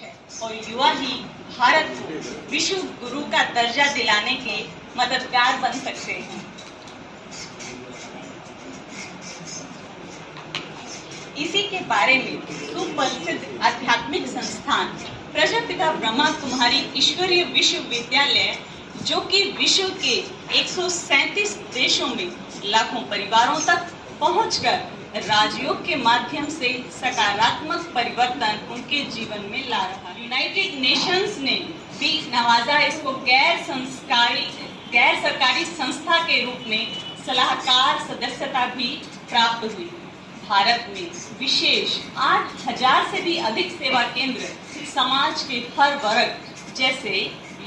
है और युवा ही भारत को विश्व गुरु का दर्जा दिलाने के मददगार बन सकते हैं। इसी के बारे में सुप्रसिद्ध आध्यात्मिक संस्थान प्रजापिता ब्रह्मा कुमारी ईश्वरीय विश्वविद्यालय, जो कि विश्व के 137 देशों में लाखों परिवारों तक पहुंचकर राजयोग के माध्यम से सकारात्मक परिवर्तन उनके जीवन में ला रहा है। यूनाइटेड नेशंस ने भी नवाजा इसको गैर सरकारी संस्था के रूप में सलाहकार सदस्यता भी प्राप्त हुई। भारत में विशेष 8000 से भी अधिक सेवा केंद्र समाज के हर वर्ग जैसे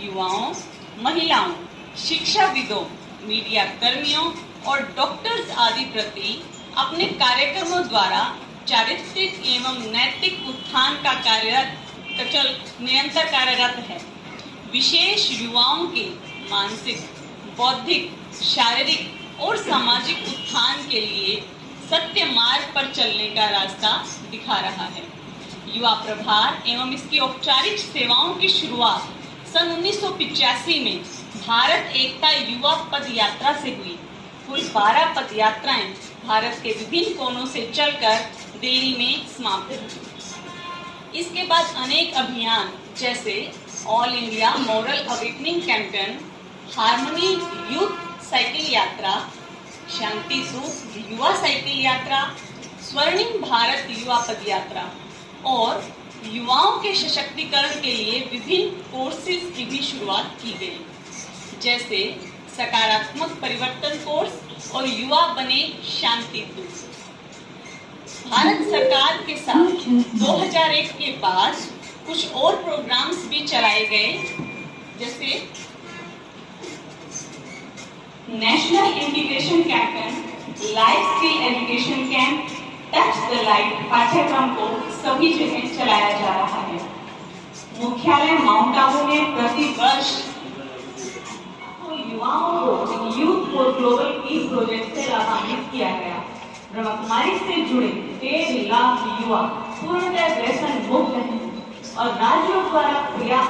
युवाओं, महिलाओं, शिक्षाविदों, मीडिया कर्मियों और डॉक्टर्स आदि प्रति अपने कार्यक्रमों द्वारा चारित्रिक एवं नैतिक उत्थान का निरंतर कार्यरत है। विशेष युवाओं के मानसिक, बौद्धिक, शारीरिक और सामाजिक उत्थान के लिए सत्य मार्ग पर चलने का रास्ता दिखा रहा है। युवा प्रभार एवं इसकी औपचारिक सेवाओं की शुरुआत सन 1985 में भारत एकता युवा पद यात्रा से हुई। कुल 12 पद यात्राएं भारत के विभिन्न कोनों से चलकर दिल्ली में समाप्त हुई। इसके बाद अनेक अभियान जैसे all India moral awakening campaign, harmony youth cycle यात्रा, शांति दूत युवा साइकिल यात्रा, स्वर्णिम भारत युवा पद यात्रा और युवाओं के सशक्तिकरण के लिए विभिन्न कोर्सेज की भी शुरुआत की गई, जैसे सकारात्मक परिवर्तन कोर्स और युवा बने शांति दूत। भारत सरकार के साथ 2001 के बाद कुछ और प्रोग्राम्स भी चलाए गए, जैसे national integration campaign, life skill education camp, touch the light पाठ्यक्रम को सभी जगह चलाया जा रहा है। मुख्यालय माउंट आबू में प्रति वर्ष युवाओं को youth for global piece project से लाभान्वित किया गया। ब्रह्मा कुमारी से जुड़े 1.5 लाख युवा पूर्णतः व्यसन मुक्त हैं और राज्यों द्वारा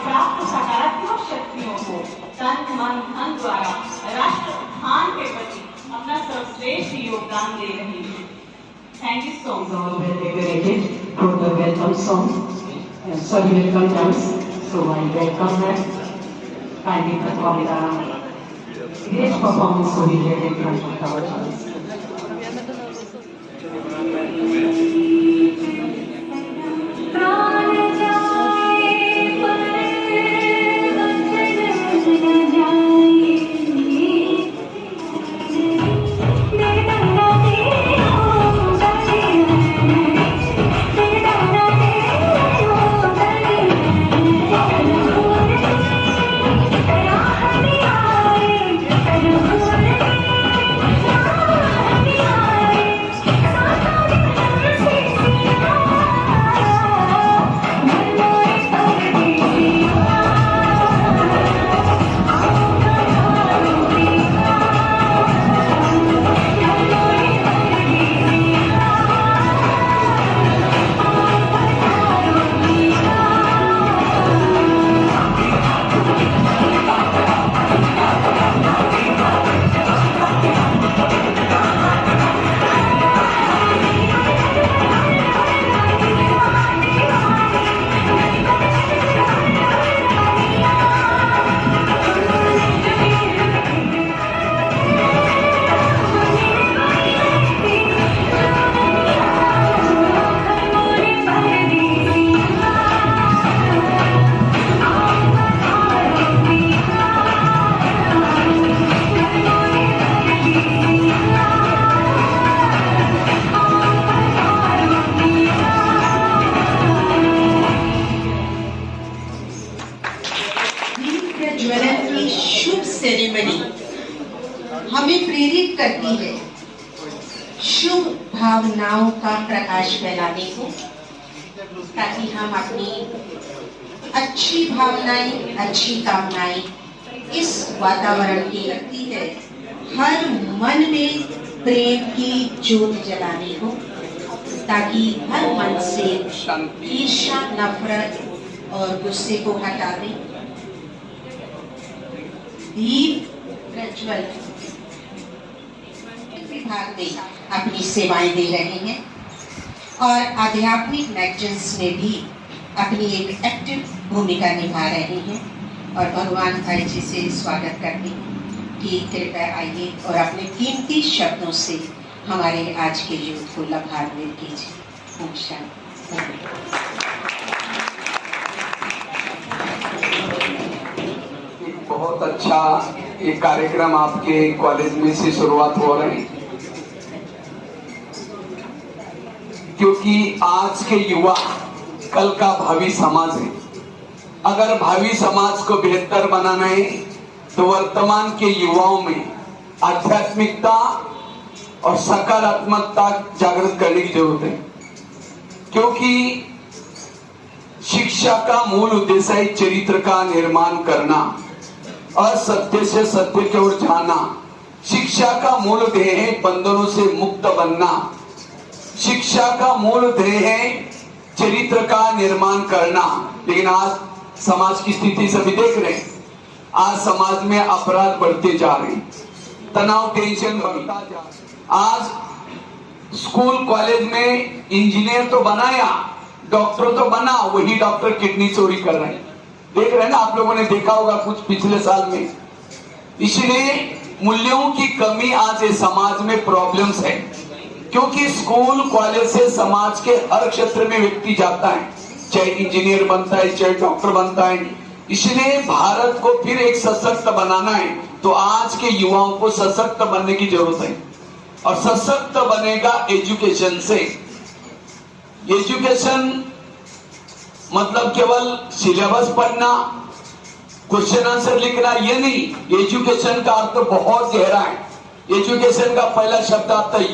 प्राप्त सकारात्मक शक्तियों को तन मन धन द्वारा राष्ट्र उत्थान के प्रति अपना सर्वश्रेष्ठ योगदान दे रहे हैं। Thank you so much. All were decorated for the welcome song. Sorry, welcome dance. So I welcome them. Kindly perform the great performance so we get in front of our children. हमें प्रेरित करती है शुभ भावनाओं का प्रकाश फैलाने को, ताकि हम अपनी अच्छी भावनाएं, अच्छी कामनाएं इस वातावरण की रखती है हर मन में प्रेम की ज्योत जलाने को, ताकि हर मन से ईर्ष्या, नफरत और गुस्से को हटा दें, दीप प्रज्वल विभाग में अपनी सेवाएं दे रहे हैं और आध्यात्मिक मैगजीन्स में भी अपनी एक एक्टिव भूमिका निभा रहे हैं। और भगवान भाई जी से स्वागत करते हैं कि कृपया आइए और अपने कीमती शब्दों से हमारे आज के यूथ को लाभान्वित कीजिए। ओम शांति। बहुत अच्छा ये कार्यक्रम आपके कॉलेज में से शुरुआत हो रहे हैं, क्योंकि आज के युवा कल का भावी समाज है। अगर भावी समाज को बेहतर बनाना है तो वर्तमान के युवाओं में आध्यात्मिकता और सकारात्मकता जागृत करने की जरूरत है, क्योंकि शिक्षा का मूल उद्देश्य है चरित्र का निर्माण करना, असत्य से सत्य की ओर जाना। शिक्षा का मूल ध्येय है बंधनों से मुक्त बनना। शिक्षा का मूल ध्येय है चरित्र का निर्माण करना। लेकिन आज समाज की स्थिति सभी देख रहे हैं। आज समाज में अपराध बढ़ते जा रहे हैं, तनाव टेंशन बढ़ता जा रहा है। आज स्कूल कॉलेज में इंजीनियर तो बनाया, डॉक्टर तो बना, वही डॉक्टर किडनी चोरी कर रहे हैं। देख रहे हैं ना, आप लोगों ने देखा होगा कुछ पिछले साल में। इसलिए मूल्यों की कमी आज इस समाज में प्रॉब्लम्स है, क्योंकि स्कूल कॉलेज से समाज के हर क्षेत्र में व्यक्ति जाता है, चाहे इंजीनियर बनता है, चाहे डॉक्टर बनता है। इसलिए भारत को फिर एक सशक्त बनाना है तो आज के युवाओं को सशक्त बनने की जरूरत है, और सशक्त बनेगा एजुकेशन से। एजुकेशन मतलब केवल सिलेबस पढ़ना, क्वेश्चन आंसर लिखना, ये नहीं। एजुकेशन का अर्थ बहुत गहरा है। एजुकेशन का पहला शब्द आता है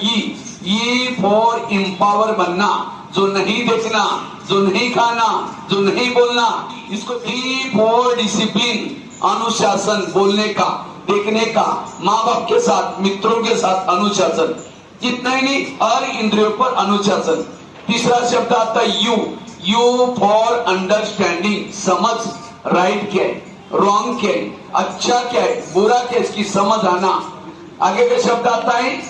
ई फॉर एम्पावर बनना। जो नहीं देखना, जो नहीं खाना, जो नहीं बोलना, इसको डी फॉर डिसिप्लिन, अनुशासन, बोलने का, देखने का, माँ बाप के साथ, मित्रों के साथ अनुशासन। इतना ही नहीं, हर इंद्रियों पर अनुशासन। तीसरा शब्द आता है यू फॉर अंडरस्टैंडिंग, समझ, राइट क्या है, रॉन्ग क्या है, अच्छा क्या है, बुरा क्या है, इसकी समझ आना। आगे का शब्द आता है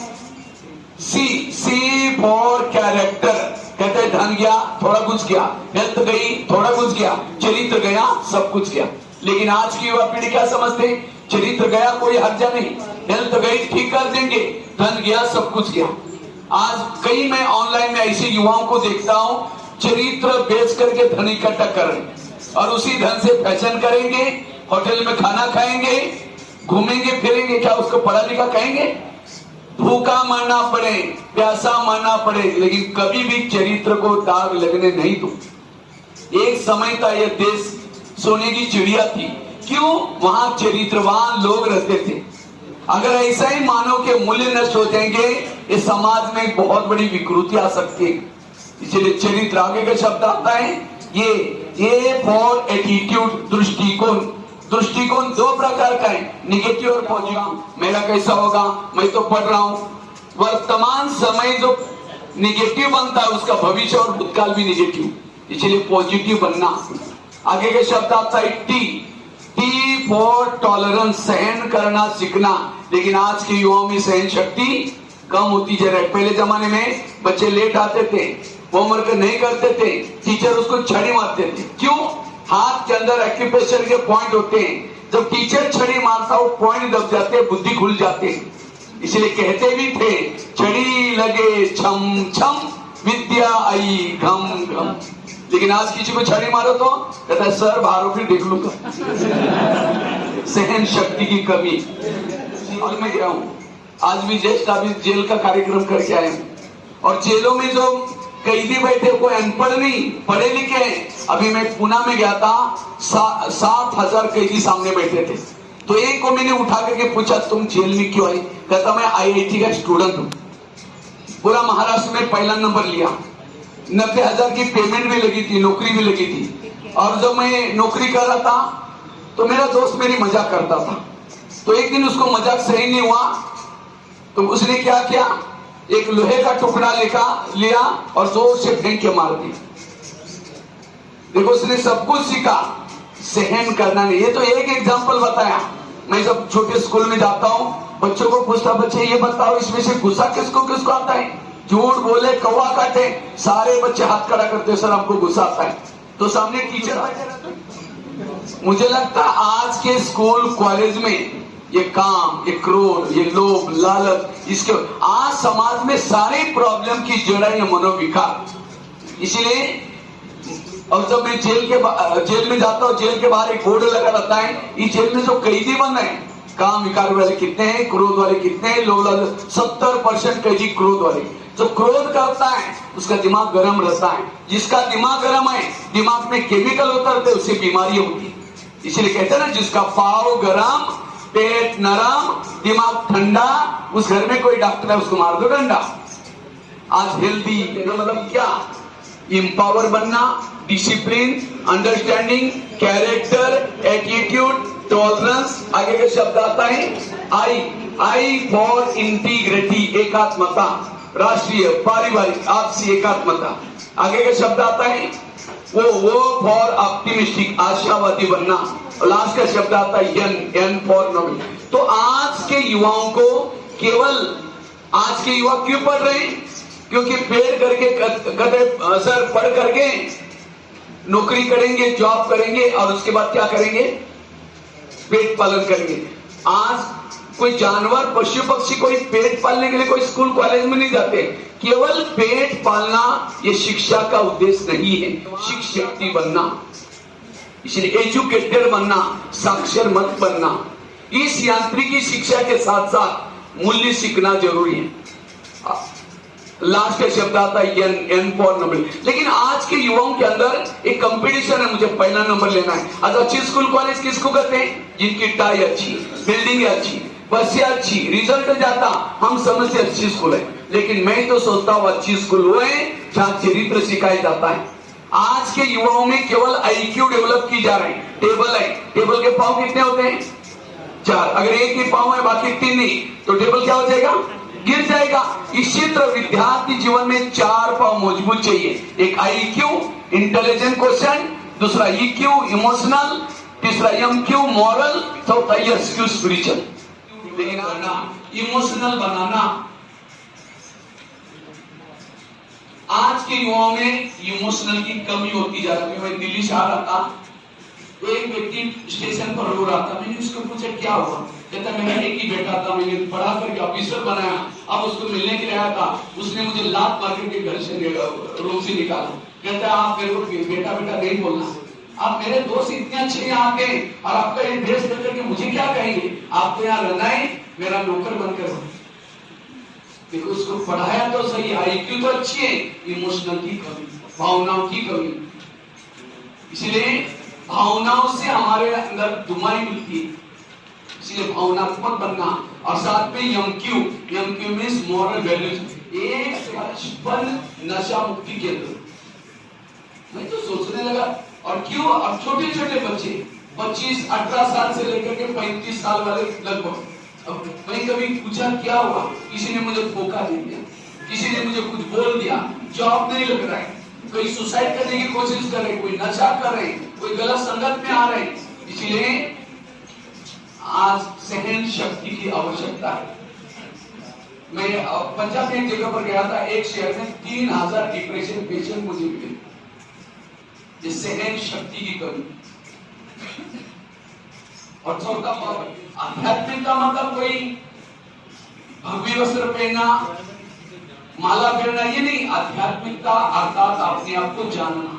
सी फॉर कैरेक्टर। कहते हैं धन गया, थोड़ा कुछ गया, हेल्थ गई, थोड़ा कुछ गया, चरित्र गया, सब कुछ गया। लेकिन आज की युवा पीढ़ी क्या समझते हैं? चरित्र गया कोई हर्जा नहीं, हेल्थ गई ठीक कर देंगे, धन गया सब कुछ गया। आज कई मैं ऑनलाइन में ऐसे युवाओं को देखता हूं, चरित्र बेच करके धन इकट्ठा कर रहे हैं और उसी धन से फैशन करेंगे, होटल में खाना खाएंगे, घूमेंगे फिरेंगे। क्या उसको पढ़ा लिखा कहेंगे? भूखा मरना पड़े, प्यासा मरना पड़े, लेकिन कभी भी चरित्र को दाग लगने नहीं दो। एक समय था यह देश सोने की चिड़िया थी। क्यों? वहां चरित्रवान लोग रहते थे। अगर ऐसा ही मानव के मूल्य नष्ट हो जाएंगे, इस समाज में बहुत बड़ी विकृति आ सकती है। इसलिए चरित्र, आगे का शब्द आता है ये फॉर एटीट्यूड, दृष्टिकोण। दृष्टिकोण दो प्रकार का है, निगेटिव और पॉजिटिव। मेरा कैसा होगा, मैं तो पढ़ रहा हूं। वर्तमान समय जो निगेटिव बनता है उसका भविष्य और भूतकाल भी निगेटिव, इसलिए पॉजिटिव बनना। आगे के शब्द आता है टी फॉर टॉलरेंस, सहन करना सीखना। लेकिन आज के युवाओं में सहन शक्ति कम होती जा रही है। पहले जमाने में बच्चे लेट आते थे, होमवर्क नहीं करते थे, टीचर उसको छड़ी मारते थे। क्यों? हाथ के अंदर एक्यूप्रेशर के पॉइंट होते हैं। जब टीचर छड़ी मारता वो पॉइंट दब जाते, बुद्धि खुल जाते। इसलिए कहते भी थे छड़ी लगे छम छम, विद्या आई घम घम। लेकिन आज किसी को छड़ी मारो तो कहता है सर बाहर फिर देख लूंगा। सहन शक्ति की कमी। और मैं गया हूं, आज भी जस्ट अभी जेल का कार्यक्रम करके आए हूं, और जेलों में जो कैदी बैठे कोई अनपढ़ नहीं, पढ़े लिखे हैं। अभी मैं पुणे में गया था, 7,000 कैदी सामने बैठे थे। तो एक को मैंने उठा करके पूछा तुम जेल में क्यों आए? कहता मैं IIT का स्टूडेंट हूं, पूरा महाराष्ट्र में पहला नंबर लिया, 90,000 की पेमेंट भी लगी थी, नौकरी भी लगी थी। और जब मैं नौकरी कर रहा था तो मेरा दोस्त मेरी मजाक करता था। तो एक दिन उसको मजाक सही नहीं हुआ तो उसने क्या किया, एक लोहे का टुकड़ा लिया और जोर से फेंक के मार दिया। देखो उसने सब कुछ सीखा, सहन करना नहीं। ये तो एक एग्जांपल बताया। मैं जब छोटे स्कूल में जाता हूँ, बच्चों को पूछता, बच्चे ये बताओ इसमें से गुस्सा किसको किसको आता है? झूठ बोले, कौवा काटे, सारे बच्चे हाथ खड़ा करते, सर हमको गुस्सा आता है। तो सामने टीचर बैठे रहते। मुझे लगता है आज के स्कूल कॉलेज में ये काम, ये क्रोध, ये लोभ, लालच, इसके आज समाज में सारे प्रॉब्लम की जड़ है ये मनोविकार। इसीलिए और जब मैं जेल में जाता हूँ, जेल के बाहर एक बोर्ड लगा रहता है, इस जेल में जो कैदी बन रहे हैं, काम विकार वाले कितने हैं, क्रोध वाले कितने हैं, लोग 70% कैदी क्रोध वाले। जो क्रोध करता है उसका दिमाग गर्म रहता है, जिसका दिमाग गर्म है, दिमाग में केमिकल उतरते हैं, उससे बीमारी होती है। इसलिए कहते हैं ना, जिसका पाव गर्म, पेट नरम, दिमाग ठंडा, उस घर में कोई डॉक्टर है उसको मार दो डंडा। आज हेल्दी मतलब क्या? इंपावर बनना, discipline, understanding, character, attitude, tolerance. आगे का शब्द आता है आई फॉर इंटीग्रिटी, एकात्मता, राष्ट्रीय, पारिवारिक, आपसी एकात्मता। आगे का शब्द आता है वो फॉर ऑप्टिमिस्टिक, आशावादी बनना। और लास्ट का शब्द आता है एन फॉर नोबल। तो आज के युवाओं को केवल, आज के युवा क्यों पढ़ रहे हैं? क्योंकि पेड़ करके सर पढ़ करके नौकरी करेंगे, जॉब करेंगे और उसके बाद क्या करेंगे? पेट पालन करेंगे। आज कोई जानवर, पशु पक्षी कोई पेट पालने के लिए कोई स्कूल कॉलेज में नहीं जाते। केवल पेट पालना ये शिक्षा का उद्देश्य नहीं है, शिक्षार्थी बनना, इसलिए एजुकेटेड बनना, साक्षर मत बनना। इस यांत्रिकी शिक्षा के साथ साथ मूल्य सीखना जरूरी है। लास्ट का शब्द आता है एन फॉर नोबल। लेकिन आज के युवाओं के अंदर एक कंपटीशन है, मुझे पहला नंबर लेना है। आज अच्छी स्कूल कॉलेज किसको कहते हैं? जिनकी टाई अच्छी, बिल्डिंग अच्छी, बसें अच्छी, रिजल्ट जाता, हम समझते अच्छी स्कूल है। लेकिन मैं तो सोचता हूँ अच्छी स्कूल वो है जहाँ चरित्र सिखाया जाता है। आज के युवाओं में केवल IQ डेवलप की जा रही है। टेबल है, टेबल के पाँव कितने होते हैं? 4। अगर एक ही पाँव है बाकी 3 नहीं, तो टेबल क्या हो जाएगा? गिर जाएगा। इसी तरह विद्यार्थी जीवन में 4 पाँव मजबूत चाहिए। एक IQ इंटेलिजेंट क्वेश्चन, दूसरा EQ इमोशनल, तीसरा MQ मॉरल, चौथा SQ स्पिरिचुअल। लेकिन इमोशनल बनाना, आज के युवाओं में इमोशनल की कमी होती जा रही है। मैं दिल्ली से आ रहा था, एक व्यक्ति स्टेशन पर रो रहा था। मैंने उसको पूछा क्या हुआ? कहता मेरा एक ही बेटा था, मैंने पढ़ा करके ऑफिसर बनाया, अब उसको मिलने के लिए आया था, उसने मुझे लात मार के घर से रूम से निकाला। कहता है आप मेरे को बेटा बेटा नहीं बोलना, आप मेरे दोस्त इतने अच्छे यहाँ के, और आपका ये ड्रेस देख करके मुझे क्या कहेंगे? आपको यहाँ रहना है, मेरा नौकर बनकर। देखो उसको पढ़ाया तो सही, IQ तो अच्छी है, इमोशनल की कमी, भावनाओं की कमी। इसलिए भावनाओं से हमारे अंदर दुमाई मिलती है, इसलिए भावनात्मक बनना। और साथ में MQ मींस मॉरल वैल्यूज। एक बचपन नशा मुक्ति केंद्र, मैं तो सोचने लगा, और क्यों? अब छोटे छोटे बच्चे 25-18 साल से लेकर के 35 साल वाले लगभग। अब मैं कभी पूछा क्या हुआ? किसी ने मुझे धोखा दे दिया, किसी ने मुझे कुछ बोल दिया, जॉब नहीं लग रहा है, कोई सुसाइड करने की कोशिश कर रहे, कोई नशा कर रहे, कोई गलत संगत में आ रहे। इसलिए आज सहन शक्ति की आवश्यकता है। मैं पंजाब में एक जगह पर गया था, एक शहर में 3000 डिप्रेशन पेशेंट मुझे मिले, सहन शक्ति की कमी। और चौथा आध्यात्मिक का मतलब कोई भव्य वस्त्र पहनना, माला पहनना, ये नहीं। आध्यात्मिकता अर्थात अपने आप को जानना,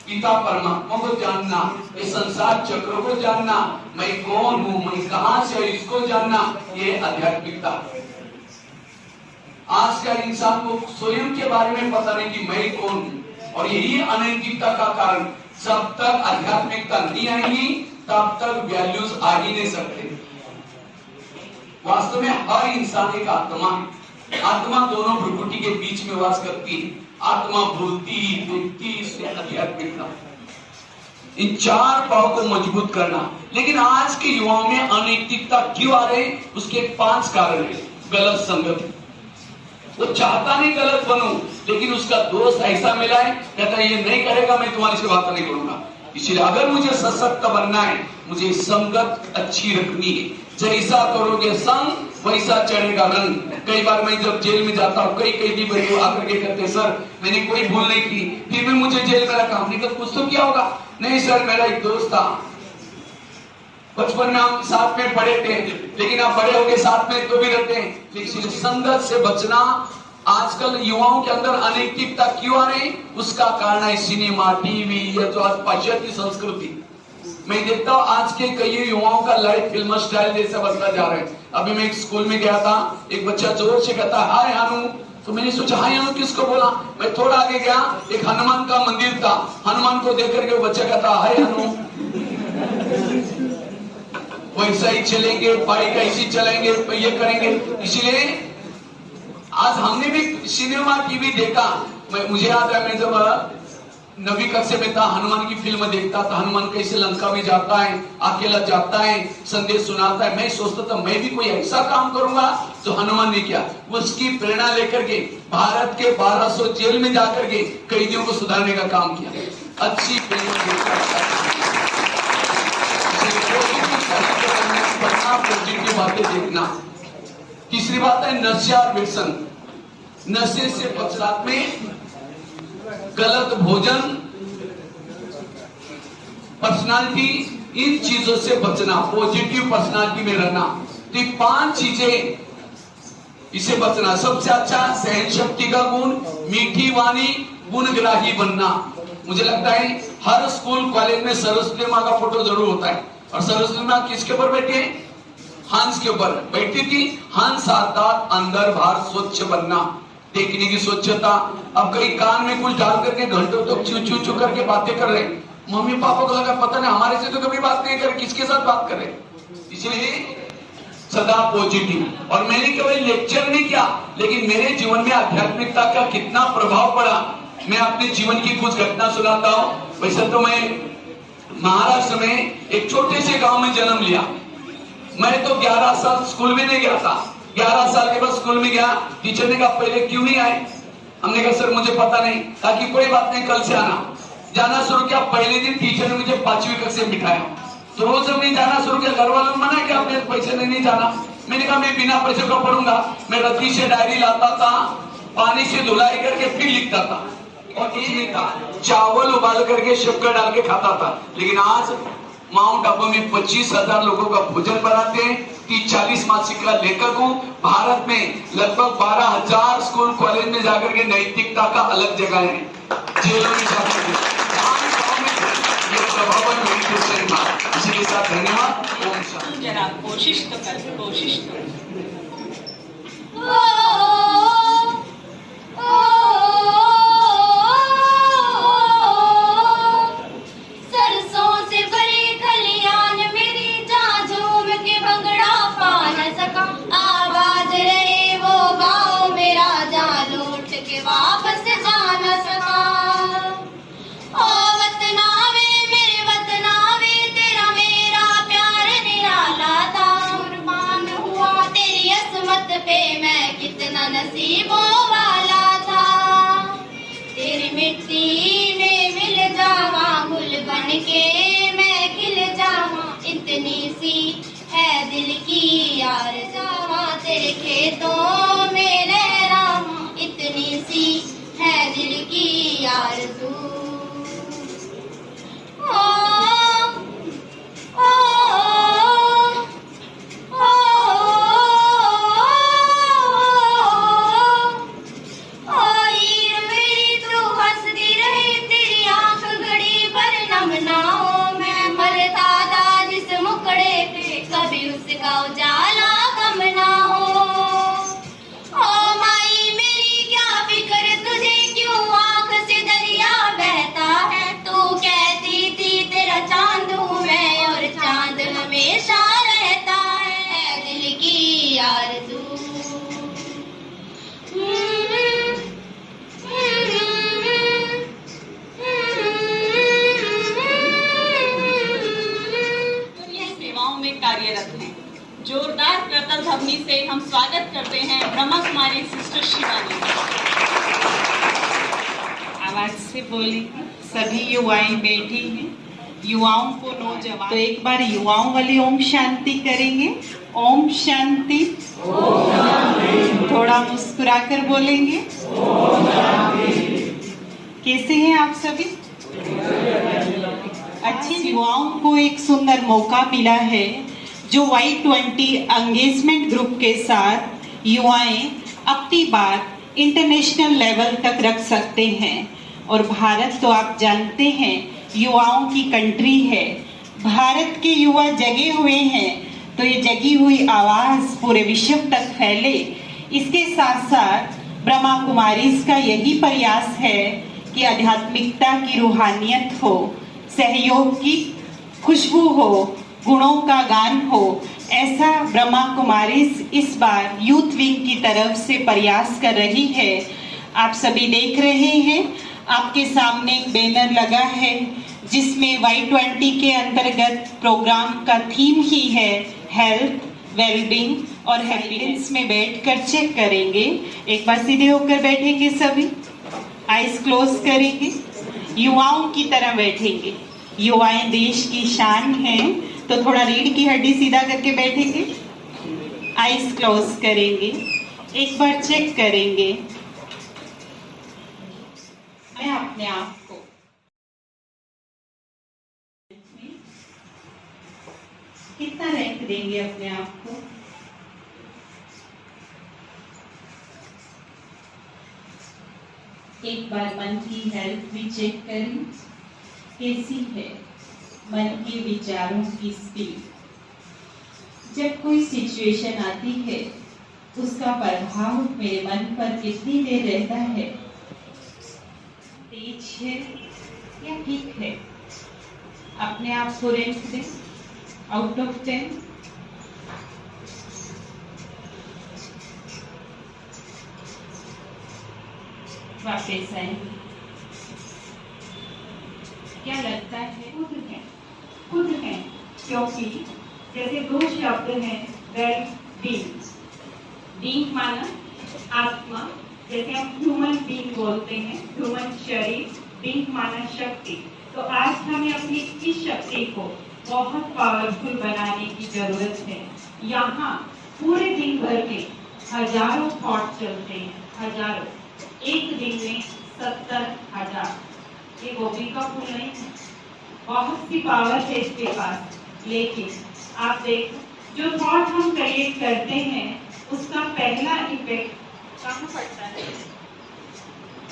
पिता परमात्मा को जानना, इस संसार चक्र को जानना, मैं कौन हूं, मैं कहां से, इसको जानना, ये आध्यात्मिकता। आज का इंसान को स्वयं के बारे में पता नहीं कि मैं कौन हूं, और यही अनैतिकता का कारण। जब तक आध्यात्मिकता नहीं आएगी तब तक वैल्यूज आ ही नहीं सकते। वास्तव में हर इंसान एक आत्मा है। आत्मा दोनों प्रकृति के बीच में वास करती है। आत्मा बोलती, देखती, इसलिए आध्यात्मिकता। इन 4 पाव को मजबूत करना। लेकिन आज के युवाओं में अनैतिकता क्यों आ रही? उसके 5 कारण है। गलत संगत, वो चाहता नहीं गलत बनूं, लेकिन उसका दोस्त ऐसा मिला है, कहता है ये नहीं करेगा, मैं तुम्हारी से बात नहीं करूंगा। इसलिए अगर मुझे सशक्त बनना है, मुझे संगत अच्छी रखनी है। जैसा करोगे संग वैसा चढ़ेगा रंग। कई बार मैं जब जेल में जाता हूँ, कई कैदी बड़े आकर के कहते सर मैंने कोई भूल नहीं की, फिर भी मुझे जेल में रखा। हमने कहा कुछ तो किया होगा। नहीं सर, मेरा एक दोस्त था, बचपन में हम साथ में पढ़े थे, लेकिन आप बड़े होके साथ में तो भी रहते हैं। लेकिन संगत से बचना, आजकल युवाओं के अंदर अनैतिकता क्यों आ रही, उसका कारण है सिनेमा, टीवी, या जो आज पाश्चात्य संस्कृति। मैं देखता हूँ आज के कई युवाओं का लाइफ फिल्म स्टाइल जैसा बनता जा रहा है। अभी मैं एक स्कूल में गया था, एक बच्चा जोर से कहता हाय हानू, तो मैंने सोचा हाय हानू किसको बोला। मैं थोड़ा आगे गया, एक हनुमान का मंदिर था, हनुमान को देख करके वो बच्चा कहता हाय हानू। वैसा ही चलेंगे, बाइक ऐसी चलेंगे, ये करेंगे। इसलिए आज हमने भी सिनेमा टीवी देखा। मुझे याद है, मैं जब नवी कक्षा में था, हनुमान की फिल्म देखता था। हनुमान कैसे लंका में जाता है, अकेला जाता है, संदेश सुनाता है। मैं सोचता था मैं भी कोई ऐसा काम करूंगा जो हनुमान ने किया। उसकी प्रेरणा लेकर के भारत के 1200 जेल में जाकर के कैदियों को सुधारने का काम किया। अच्छी फिल्म पॉजिटिव बातें देखना। तीसरी बात है नशा और व्यसन। नशे से बचना में गलत भोजन, पर्सनालिटी, इन चीजों से बचना, पॉजिटिव पर्सनालिटी में रहना। तो 5 चीजें इसे बचना। सबसे अच्छा सहन शक्ति का गुण, मीठी वाणी, गुणग्राही बनना। मुझे लगता है हर स्कूल कॉलेज में सरस्वती माँ का फोटो जरूर होता है। और सरस्वती माँ किसके ऊपर बैठी है? हंस के ऊपर बैठी थी। हंस अर्थात अंदर बाहर स्वच्छ बनना, देखने की स्वच्छता। अब कई कान में कुछ डाल करके घंटों तक चू चू चू करके बातें कर रहे। मम्मी पापा को लगा पता नहीं हमारे से तो कभी बात नहीं कर, किसके साथ बात कर रहे। इसलिए सदा पॉजिटिव। और मैंने केवल लेक्चर नहीं किया, लेकिन मेरे जीवन में आध्यात्मिकता का कितना प्रभाव पड़ा, मैं अपने जीवन की कुछ घटना सुनाता हूँ। वैसे तो मैं महाराष्ट्र में एक छोटे से गांव में जन्म लिया। मैं तो 11 साल स्कूल में नहीं गया था। 11 साल के बाद स्कूल में गया। टीचर ने कहा पहले क्यों नहीं आए? हमने कहा सर मुझे पता नहीं। ताकि कोई बात नहीं, कल से आना। जाना शुरू किया। पहले दिन टीचर ने मुझे 5वीं कक्षा में बिठाया। तो रोज जब नहीं जाना शुरू किया, घर वालों ने मना किया अपने पैसे नहीं जाना। मैंने कहा मैं बिना पैसे का पढ़ूंगा। मैं रद्दी से डायरी लाता था, पानी से धुलाई करके फिर लिखता था। और कुछ नहीं था, चावल उबाल करके शक्कर डाल के खाता था। लेकिन आज माउंट आबू में 25,000 लोगों का भोजन बनाते हैं। 30-40 मासिक का लेखक हूँ। भारत में लगभग 12,000 स्कूल कॉलेज में जाकर के नैतिकता का अलग जगह है। जेलों में जाकर के ये प्रभाव मेडिटेशन था। इसी के साथ धन्यवाद। ओम शांति। जरा कोशिश तो कर, कोशिश तो। नसीबों वाला था, तेरी मिट्टी में मिल जावा, गुल बन के मैं खिल जावा। इतनी सी है दिल की यार जावा, तेरे खेतों में लहरावा। इतनी सी है दिल की यार तू। उसका उजाला कम ना हो। ओ माई मेरी क्या फिक्र, तुझे क्यों आंख से दरिया बहता है। तू कहती थी तेरा चांद हूँ मैं, और चांद हमेशा रहता है दिल की आरज़ू। सेवाओं में कार्यरत हैं, जोरदार करतल ध्वनि से हम स्वागत करते हैं ब्रह्मा कुमारी सिस्टर शिवानी। आवाज से बोलेंगे। सभी युवाएं बैठी हैं, युवाओं को नौजवान, तो एक बार युवाओं वाली ओम शांति करेंगे। ओम शांति। थोड़ा मुस्कुराकर बोलेंगे। कैसे हैं आप सभी? अच्छी युवाओं को एक सुंदर मौका मिला है जो Y20 एंगेजमेंट ग्रुप के साथ युवाएं अपनी बात इंटरनेशनल लेवल तक रख सकते हैं। और भारत तो आप जानते हैं युवाओं की कंट्री है। भारत के युवा जगे हुए हैं तो ये जगी हुई आवाज पूरे विश्व तक फैले। इसके साथ साथ ब्रह्मा कुमारीज का यही प्रयास है कि आध्यात्मिकता की रूहानियत हो, सहयोग की खुशबू हो, गुणों का गान हो। ऐसा ब्रह्मा कुमारीज इस बार यूथ विंग की तरफ से प्रयास कर रही है। आप सभी देख रहे हैं, आपके सामने एक बैनर लगा है जिसमें Y20 के अंतर्गत प्रोग्राम का थीम ही है हेल्थ, वेलबींग और हैप्पीनेस। में बैठकर चेक करेंगे। एक बार सीधे होकर बैठेंगे, सभी आईज क्लोज करेंगे, युवाओं की तरह बैठेंगे। युवाएं देश की शान हैं, तो थोड़ा रीढ़ की हड्डी सीधा करके बैठेंगे, आईज क्लोज करेंगे, एक बार चेक करेंगे। मैं अपने आप को कितना रैंक देंगे अपने आप को? एक बार मन की हेल्थ भी चेक करें, कैसी है मन के विचारों की स्पीड। जब कोई सिचुएशन आती है उसका प्रभाव मेरे मन पर कितनी देर रहता है? तेज है या ठीक है? अपने आप को रैंक दें आउट ऑफ 10। वापस आएंगे। क्या लगता है? खुद है, क्योंकि जैसे दो शब्द हैं वेल बीइंग। बीइंग माना आत्मा, जैसे हम ह्यूमन बीइंग बोलते हैं, ह्यूमन शरीर, बीइंग माना शक्ति। तो आज हमें अपनी इस शक्ति को बहुत पावरफुल बनाने की जरूरत है। यहाँ पूरे दिन भर में हजारों थॉट चलते हैं, हजारों, एक दिन में 70,000। ये गोभी का फूल नहीं है, बहुत सी पावर है इसके पास। लेकिन आप देखो, जो थॉट हम क्रिएट करते हैं उसका पहला इफेक्ट कहाँ पड़ता है?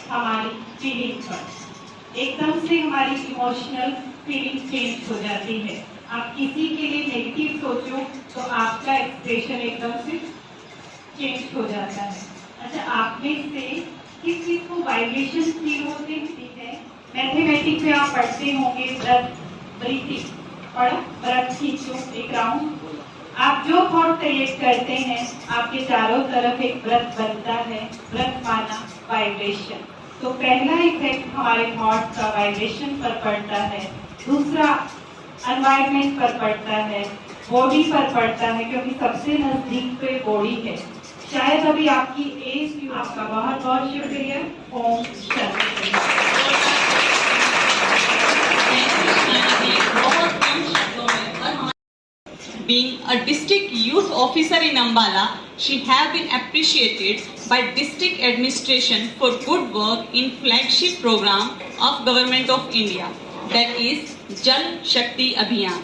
हमारी फीलिंग पर। एकदम से हमारी इमोशनल फीलिंग चेंज हो जाती है। आप किसी के लिए नेगेटिव सोचो तो आपका एक्सप्रेशन एकदम से चेंज हो जाता है। अच्छा, आप में से किस चीज को वाइब्रेशन फील होते हैं? मैथमेटिक्स में आप पढ़ते होंगे ब्रेथ, ब्रीथिंग, पढ़ा, ब्रेथ खींचो, एक राउंड। आप जो थॉट क्रिएट करते हैं आपके चारों तरफ एक ब्रेथ बनता है। ब्रेथ माना वाइब्रेशन। तो पहला इफेक्ट हमारे थॉट का वाइब्रेशन पर पड़ता है। दूसरा एनवायरनमेंट पर पड़ता है, बॉडी पर पड़ता है, क्योंकि सबसे नजदीक पे बॉडी है। शायद अभी आपकी एज। आपका बहुत बहुत शुक्रिया। Om Shanti. Being a district youth officer in Ambala, she have been appreciated by district administration for good work in flagship program of Government of India, that is Jal Shakti Abhiyan.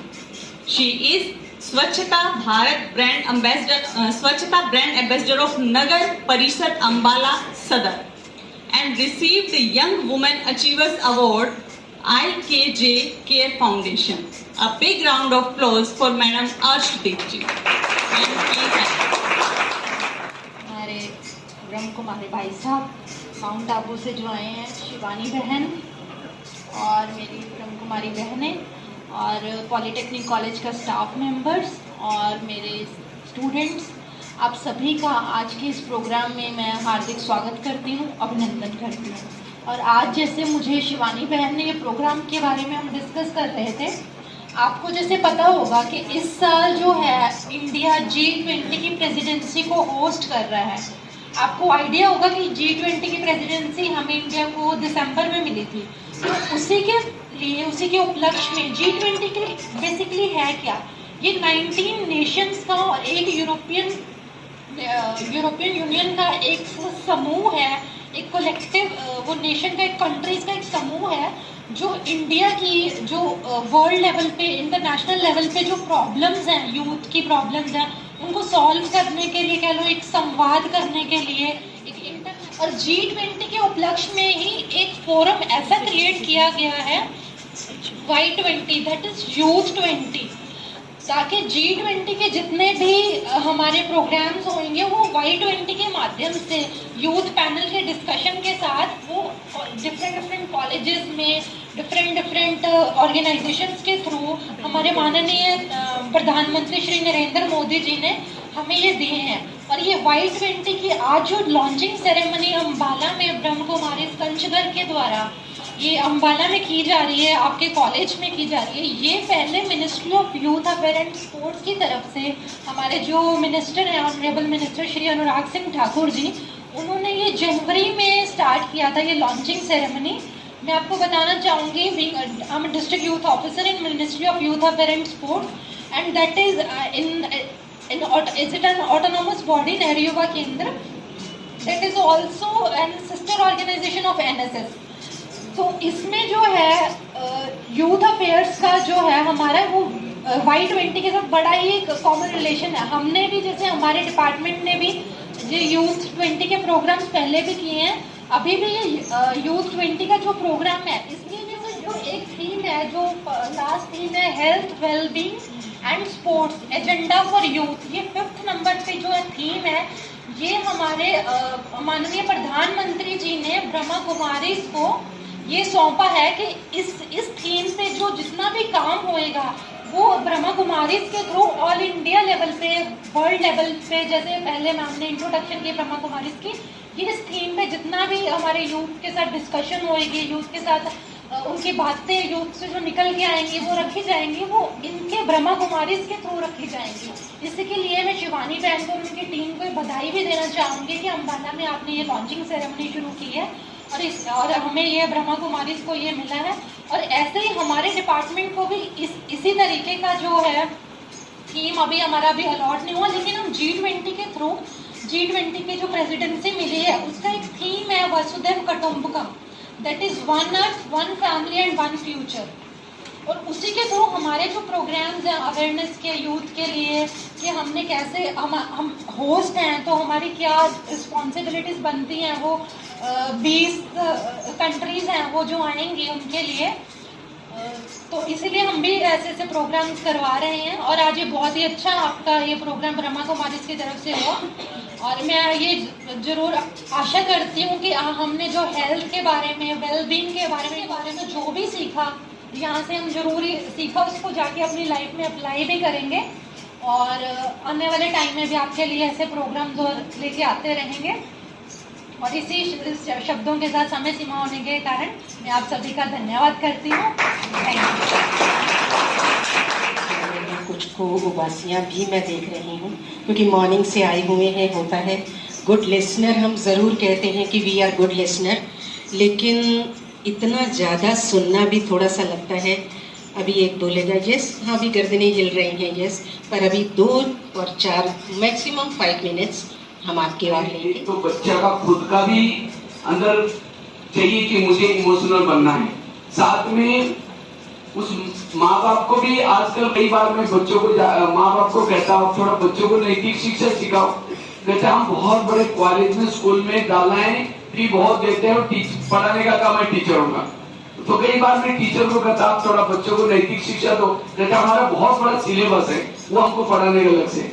She is Swachhata Bharat brand ambassador, Swachhata brand ambassador of Nagar Parishad Ambala Sadar, and received the Young Woman Achievers Award IKJ Care Foundation. A big round of applause for Madam Arshdeep ji. हमारे ब्रह्म कुमारी भाई साहब mount Abu से जो आए हैं, शिवानी बहन और मेरी ब्रह्म कुमारी बहनें और पॉलिटेक्निक कॉलेज का स्टाफ मेंबर्स और मेरे स्टूडेंट्स, आप सभी का आज के इस प्रोग्राम में मैं हार्दिक स्वागत करती हूँ, अभिनंदन करती हूँ। और आज जैसे मुझे शिवानी बहन ने ये प्रोग्राम के बारे में हम डिस्कस कर रहे थे, आपको जैसे पता होगा कि इस साल जो है इंडिया G20 की प्रेसिडेंसी को होस्ट कर रहा है। आपको आइडिया होगा कि G20 की प्रेसिडेंसी हमें इंडिया को दिसंबर में मिली थी, तो उसी के लिए, उसी के उपलक्ष्य में G20 के बेसिकली है क्या, ये 19 नेशंस का और एक यूरोपियन यूनियन का एक समूह है, एक कलेक्टिव, वो नेशन का, एक कंट्रीज का एक समूह है जो इंडिया की जो वर्ल्ड लेवल पे, इंटरनेशनल लेवल पे जो प्रॉब्लम्स हैं, यूथ की प्रॉब्लम्स हैं, उनको सॉल्व करने के लिए, कह लो एक संवाद करने के लिए एक और G20 के उपलक्ष्य में ही एक फोरम ऐसा क्रिएट किया गया है Y20, दैट इज यूथ 20, ताकि G20 के जितने भी हमारे प्रोग्राम्स होंगे वो Y20 के माध्यम से यूथ पैनल के डिस्कशन के साथ वो डिफरेंट कॉलेजेस में डिफरेंट ऑर्गेनाइजेशंस के थ्रू हमारे माननीय प्रधानमंत्री श्री नरेंद्र मोदी जी ने हमें ये दिए हैं। और ये Y20 की आज जो लॉन्चिंग सेरेमनी अम्बाला में ब्रह्म कुमारी कंचगर के द्वारा ये अम्बाला में की जा रही है, आपके कॉलेज में की जा रही है, ये पहले ministry of youth affair and sports की तरफ से हमारे जो मिनिस्टर हैं, ऑनरेबल मिनिस्टर श्री अनुराग सिंह ठाकुर जी, उन्होंने ये जनवरी में स्टार्ट किया था ये लॉन्चिंग सेरेमनी। मैं आपको बताना चाहूँगी, I am district youth officer in ministry of youth affair and sports and that is is it an autonomous body, Nehru युवा केंद्र, that is also an sister organization of NSS। तो इसमें जो है यूथ अफेयर्स का जो है हमारा वो Y20 के साथ बड़ा ही एक कॉमन रिलेशन है। हमने भी, जैसे हमारे डिपार्टमेंट ने भी जो यूथ 20 के प्रोग्राम्स पहले भी किए हैं, अभी भी ये यूथ 20 का जो प्रोग्राम है, इसमें जो एक थीम है, जो लास्ट थीम है health wellbeing and sports agenda for youth, ये 5th नंबर पे जो थीम है, ये हमारे माननीय प्रधानमंत्री जी ने ब्रह्मा कुमारीज को ये सौंपा है कि इस थीम पे जो जितना भी काम होएगा वो ब्रह्मा कुमारीज के थ्रू ऑल इंडिया लेवल पे, वर्ल्ड लेवल पे, जैसे पहले मैम ने इंट्रोडक्शन की ब्रह्मा कुमारीज की, ये इस थीम पे जितना भी हमारे यूथ के साथ डिस्कशन होएगी, यूथ के साथ उनकी बातें यूथ से जो निकल के आएंगी वो रखी जाएंगी, वो इनके ब्रह्मा कुमारीज के थ्रू रखी जाएंगी। इसी के लिए मैं शिवानी बहन को, उनकी टीम को बधाई भी देना चाहूँगी कि अम्बाला में आपने ये लॉन्चिंग सेरेमनी शुरू की है और हमें ये ब्रह्मा कुमारीज को ये मिला है। और ऐसे ही हमारे डिपार्टमेंट को भी इसी तरीके का जो है थीम अभी हमारा भी अलॉट नहीं हुआ, लेकिन हम G20 के थ्रू, G20 की जो प्रेसिडेंसी मिली है उसका एक थीम है वसुधैव कुटुंबकम, that is 1 earth 1 family and 1 future. और उसी के थ्रू हमारे जो प्रोग्राम्स हैं अवेयरनेस के, यूथ के लिए, कि हमने कैसे, हम होस्ट हैं तो हमारी क्या रिस्पॉन्सिबिलिटीज़ बनती हैं, वो 20 कंट्रीज़ हैं वो जो आएंगी उनके लिए, तो इसीलिए हम भी ऐसे ऐसे प्रोग्राम्स करवा रहे हैं। और आज ये बहुत ही अच्छा आपका ये प्रोग्राम ब्रह्मा कुमारीज की तरफ से हुआ, और मैं ये ज़रूर आशा करती हूँ कि हमने जो हेल्थ के बारे में, वेलबींग के बारे में जो भी सीखा यहाँ से, हम जरूर सीखा उसको जाके अपनी लाइफ में अप्लाई भी करेंगे, और आने वाले टाइम में भी आपके लिए ऐसे प्रोग्राम्स और लेके आते रहेंगे। और इसी शब्दों के साथ समय सीमा होने के कारण मैं आप सभी का धन्यवाद करती हूँ। कुछ को उबासियाँ भी मैं देख रही हूँ, क्योंकि मॉर्निंग से आए हुए हैं। होता है गुड लिसनर, हम ज़रूर कहते हैं कि वी आर गुड लिसनर, लेकिन इतना ज़्यादा सुनना भी थोड़ा सा लगता है। अभी एक बोलेगा यस, हाँ भी गर्दनें हिल रही हैं यस, पर अभी 2 और 4 मैक्सिमम 5 मिनट्स हम आपके और लेंगे। तो बच्चा का खुद का भी अंदर चाहिए कि मुझे इमोशनल बनना है, साथ में उस माँ बाप को भी। आजकल कई बार मैं बच्चों को, माँ बाप को कहता हूँ थोड़ा बच्चों को नैतिक शिक्षा सिखाओ। कहते हम बहुत बड़े कॉलेज में, स्कूल में डालना है, फी बहुत देते हैं और पढ़ाने का काम है टीचरों का। तो कई बार मैं टीचर को कहता हूँ थोड़ा बच्चों को नैतिक शिक्षा दो। कहता हमारा बहुत बड़ा सिलेबस है, वो हमको पढ़ाने का अलग से,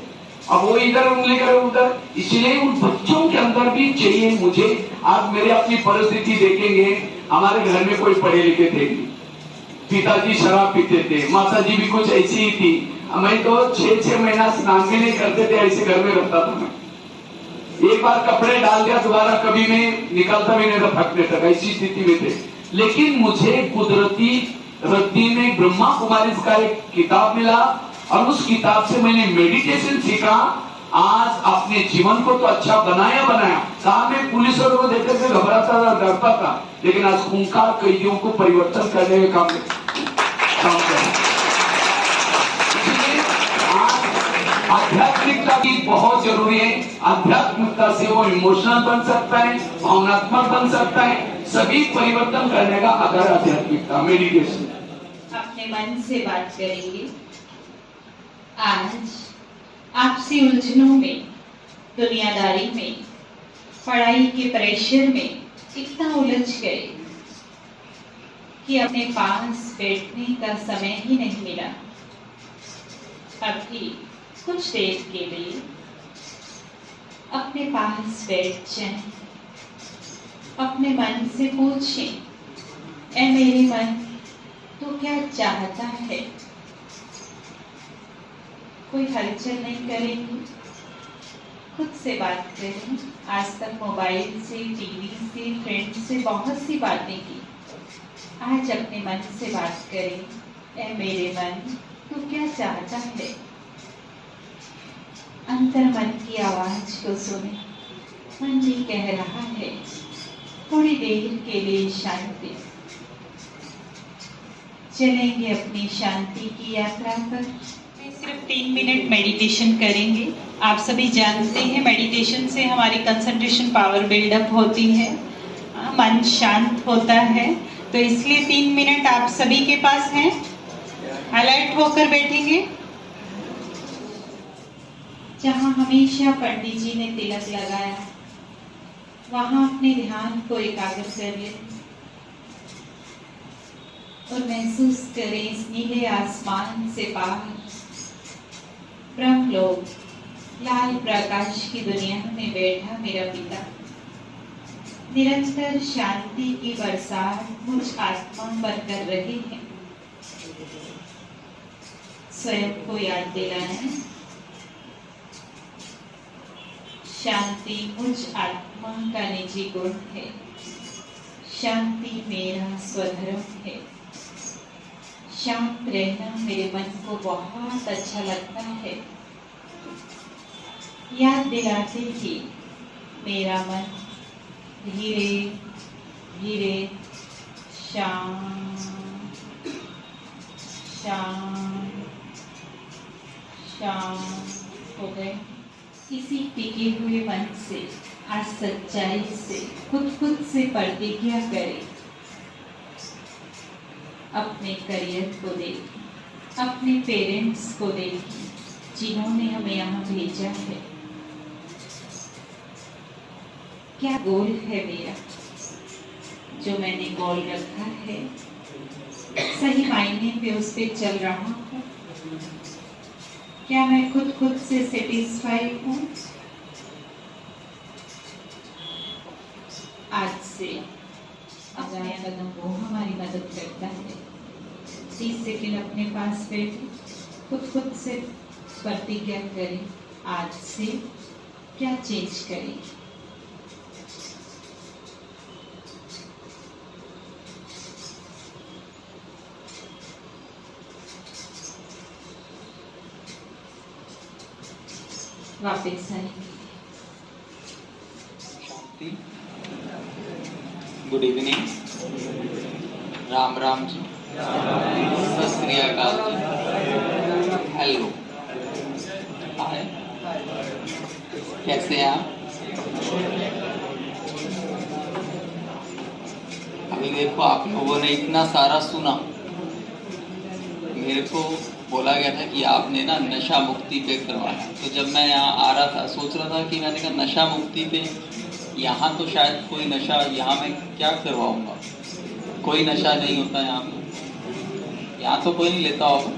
अब वो इधर उंगली करे उधर। इसलिए उन बच्चों के अंदर भी चाहिए मुझे। आप मेरे अपनी परिस्थिति देखेंगे, हमारे घर में कोई पढ़े लिखे थे, पिताजी शराब पीते थे, माताजी भी कुछ ऐसी ही थी। मैं तो 6-6 महीना स्नान भी नहीं करते थे, ऐसे घर में रहता था मैं। एक बार कपड़े डाल दिया दोबारा कभी मैं निकालता भी नहीं था, फटने तक ऐसी स्थिति में थे। लेकिन मुझे कुदरती रद्दी में ब्रह्मा कुमारी का एक किताब मिला और उस किताब से मैंने मेडिटेशन सीखा। आज अपने जीवन को तो अच्छा बनाया। कहा मैं पुलिस वालों को देखकर के घबराता था, डरता था, लेकिन आज खूंखार कैदियों को परिवर्तन करने का काम कर। आध्यात्मिकता भी बहुत जरूरी है। आध्यात्मिकता से वो इमोशनल बन सकता है, भावनात्मक बन सकता है। सभी परिवर्तन करने का आधार आध्यात्मिकता, मेडिटेशन। अपने मन से बात करेंगे। आज आपसी उलझनों में, दुनियादारी में, पढ़ाई के प्रेशर में इतना उलझ गए कि अपने पास बैठने का समय ही नहीं मिला। अभी कुछ देर के लिए अपने पास बैठ जाएं, अपने मन से पूछें, ऐ मेरे मन, तू क्या चाहता है? कोई हलचल नहीं करेंगे, खुद से बात करें। आज तक मोबाइल से, टीवी से, फ्रेंड से बहुत सी बातें की। आज अपने मन से बात करें, ऐ मेरे मन, तू क्या चाहता है? अंतर मन की आवाज को सुने। मन भी कह रहा है, थोड़ी देर के लिए शांति। चलेंगे अपनी शांति की यात्रा पर। सिर्फ 3 मिनट मेडिटेशन करेंगे। आप सभी जानते हैं मेडिटेशन से हमारी कंसंट्रेशन पावर बिल्डअप होती है, मन शांत होता है। तो इसलिए 3 मिनट आप सभी के पास हैं। अलर्ट होकर बैठेंगे। जहाँ हमेशा पंडित जी ने तिलक लगाया, वहाँ अपने ध्यान को एकाग्र कर लें और महसूस करें इस नीले आसमान से बाहर ब्रह्मलोक, लाल प्रकाश की दुनिया में बैठा मेरा पिता निरंतर शांति की बरसात मुझ आत्मा पर कर रहे हैं। स्वयं को याद दिलाएं, शांति मुझ आत्मा का निजी गुण है। शांति मेरा स्वधर्म है। शांत रहना मेरे मन को बहुत अच्छा लगता है। याद दिलाते ही मेरा मन धीरे धीरे शांत शांत शांत हो गए। इसी टिके हुए मन से आज सच्चाई से खुद से प्रतिज्ञा करें। अपने करियर को देखें, अपने पेरेंट्स को देखें जिन्होंने हमें यहाँ भेजा है। क्या गोल है मेरा, जो मैंने गोल रखा है, सही मायने पे उस पे चल रहा हूँ? क्या मैं खुद से सेटिस्फाइड हूँ? आज से अजाया कदम वो हमारी मदद करता है। 30 सेकंड अपने पास बैठे, खुद से प्रतिज्ञा करें, आज से क्या चेंज करें। वापस आएंगे। गुड इवनिंग, राम राम जी, सत श्री अकाल जी, हेलो, हाय, कैसे हैं आप? अभी देखो, आप लोगों ने इतना सारा सुना। मेरे को बोला गया था कि आपने ना नशा मुक्ति पे करवाना। तो जब मैं यहाँ आ रहा था, सोच रहा था कि मैंने कहा नशा मुक्ति पे यहाँ तो शायद कोई नशा, यहाँ मैं क्या करवाऊंगा, कोई नशा नहीं होता यहाँ पे, यहाँ तो कोई नहीं लेता होगा।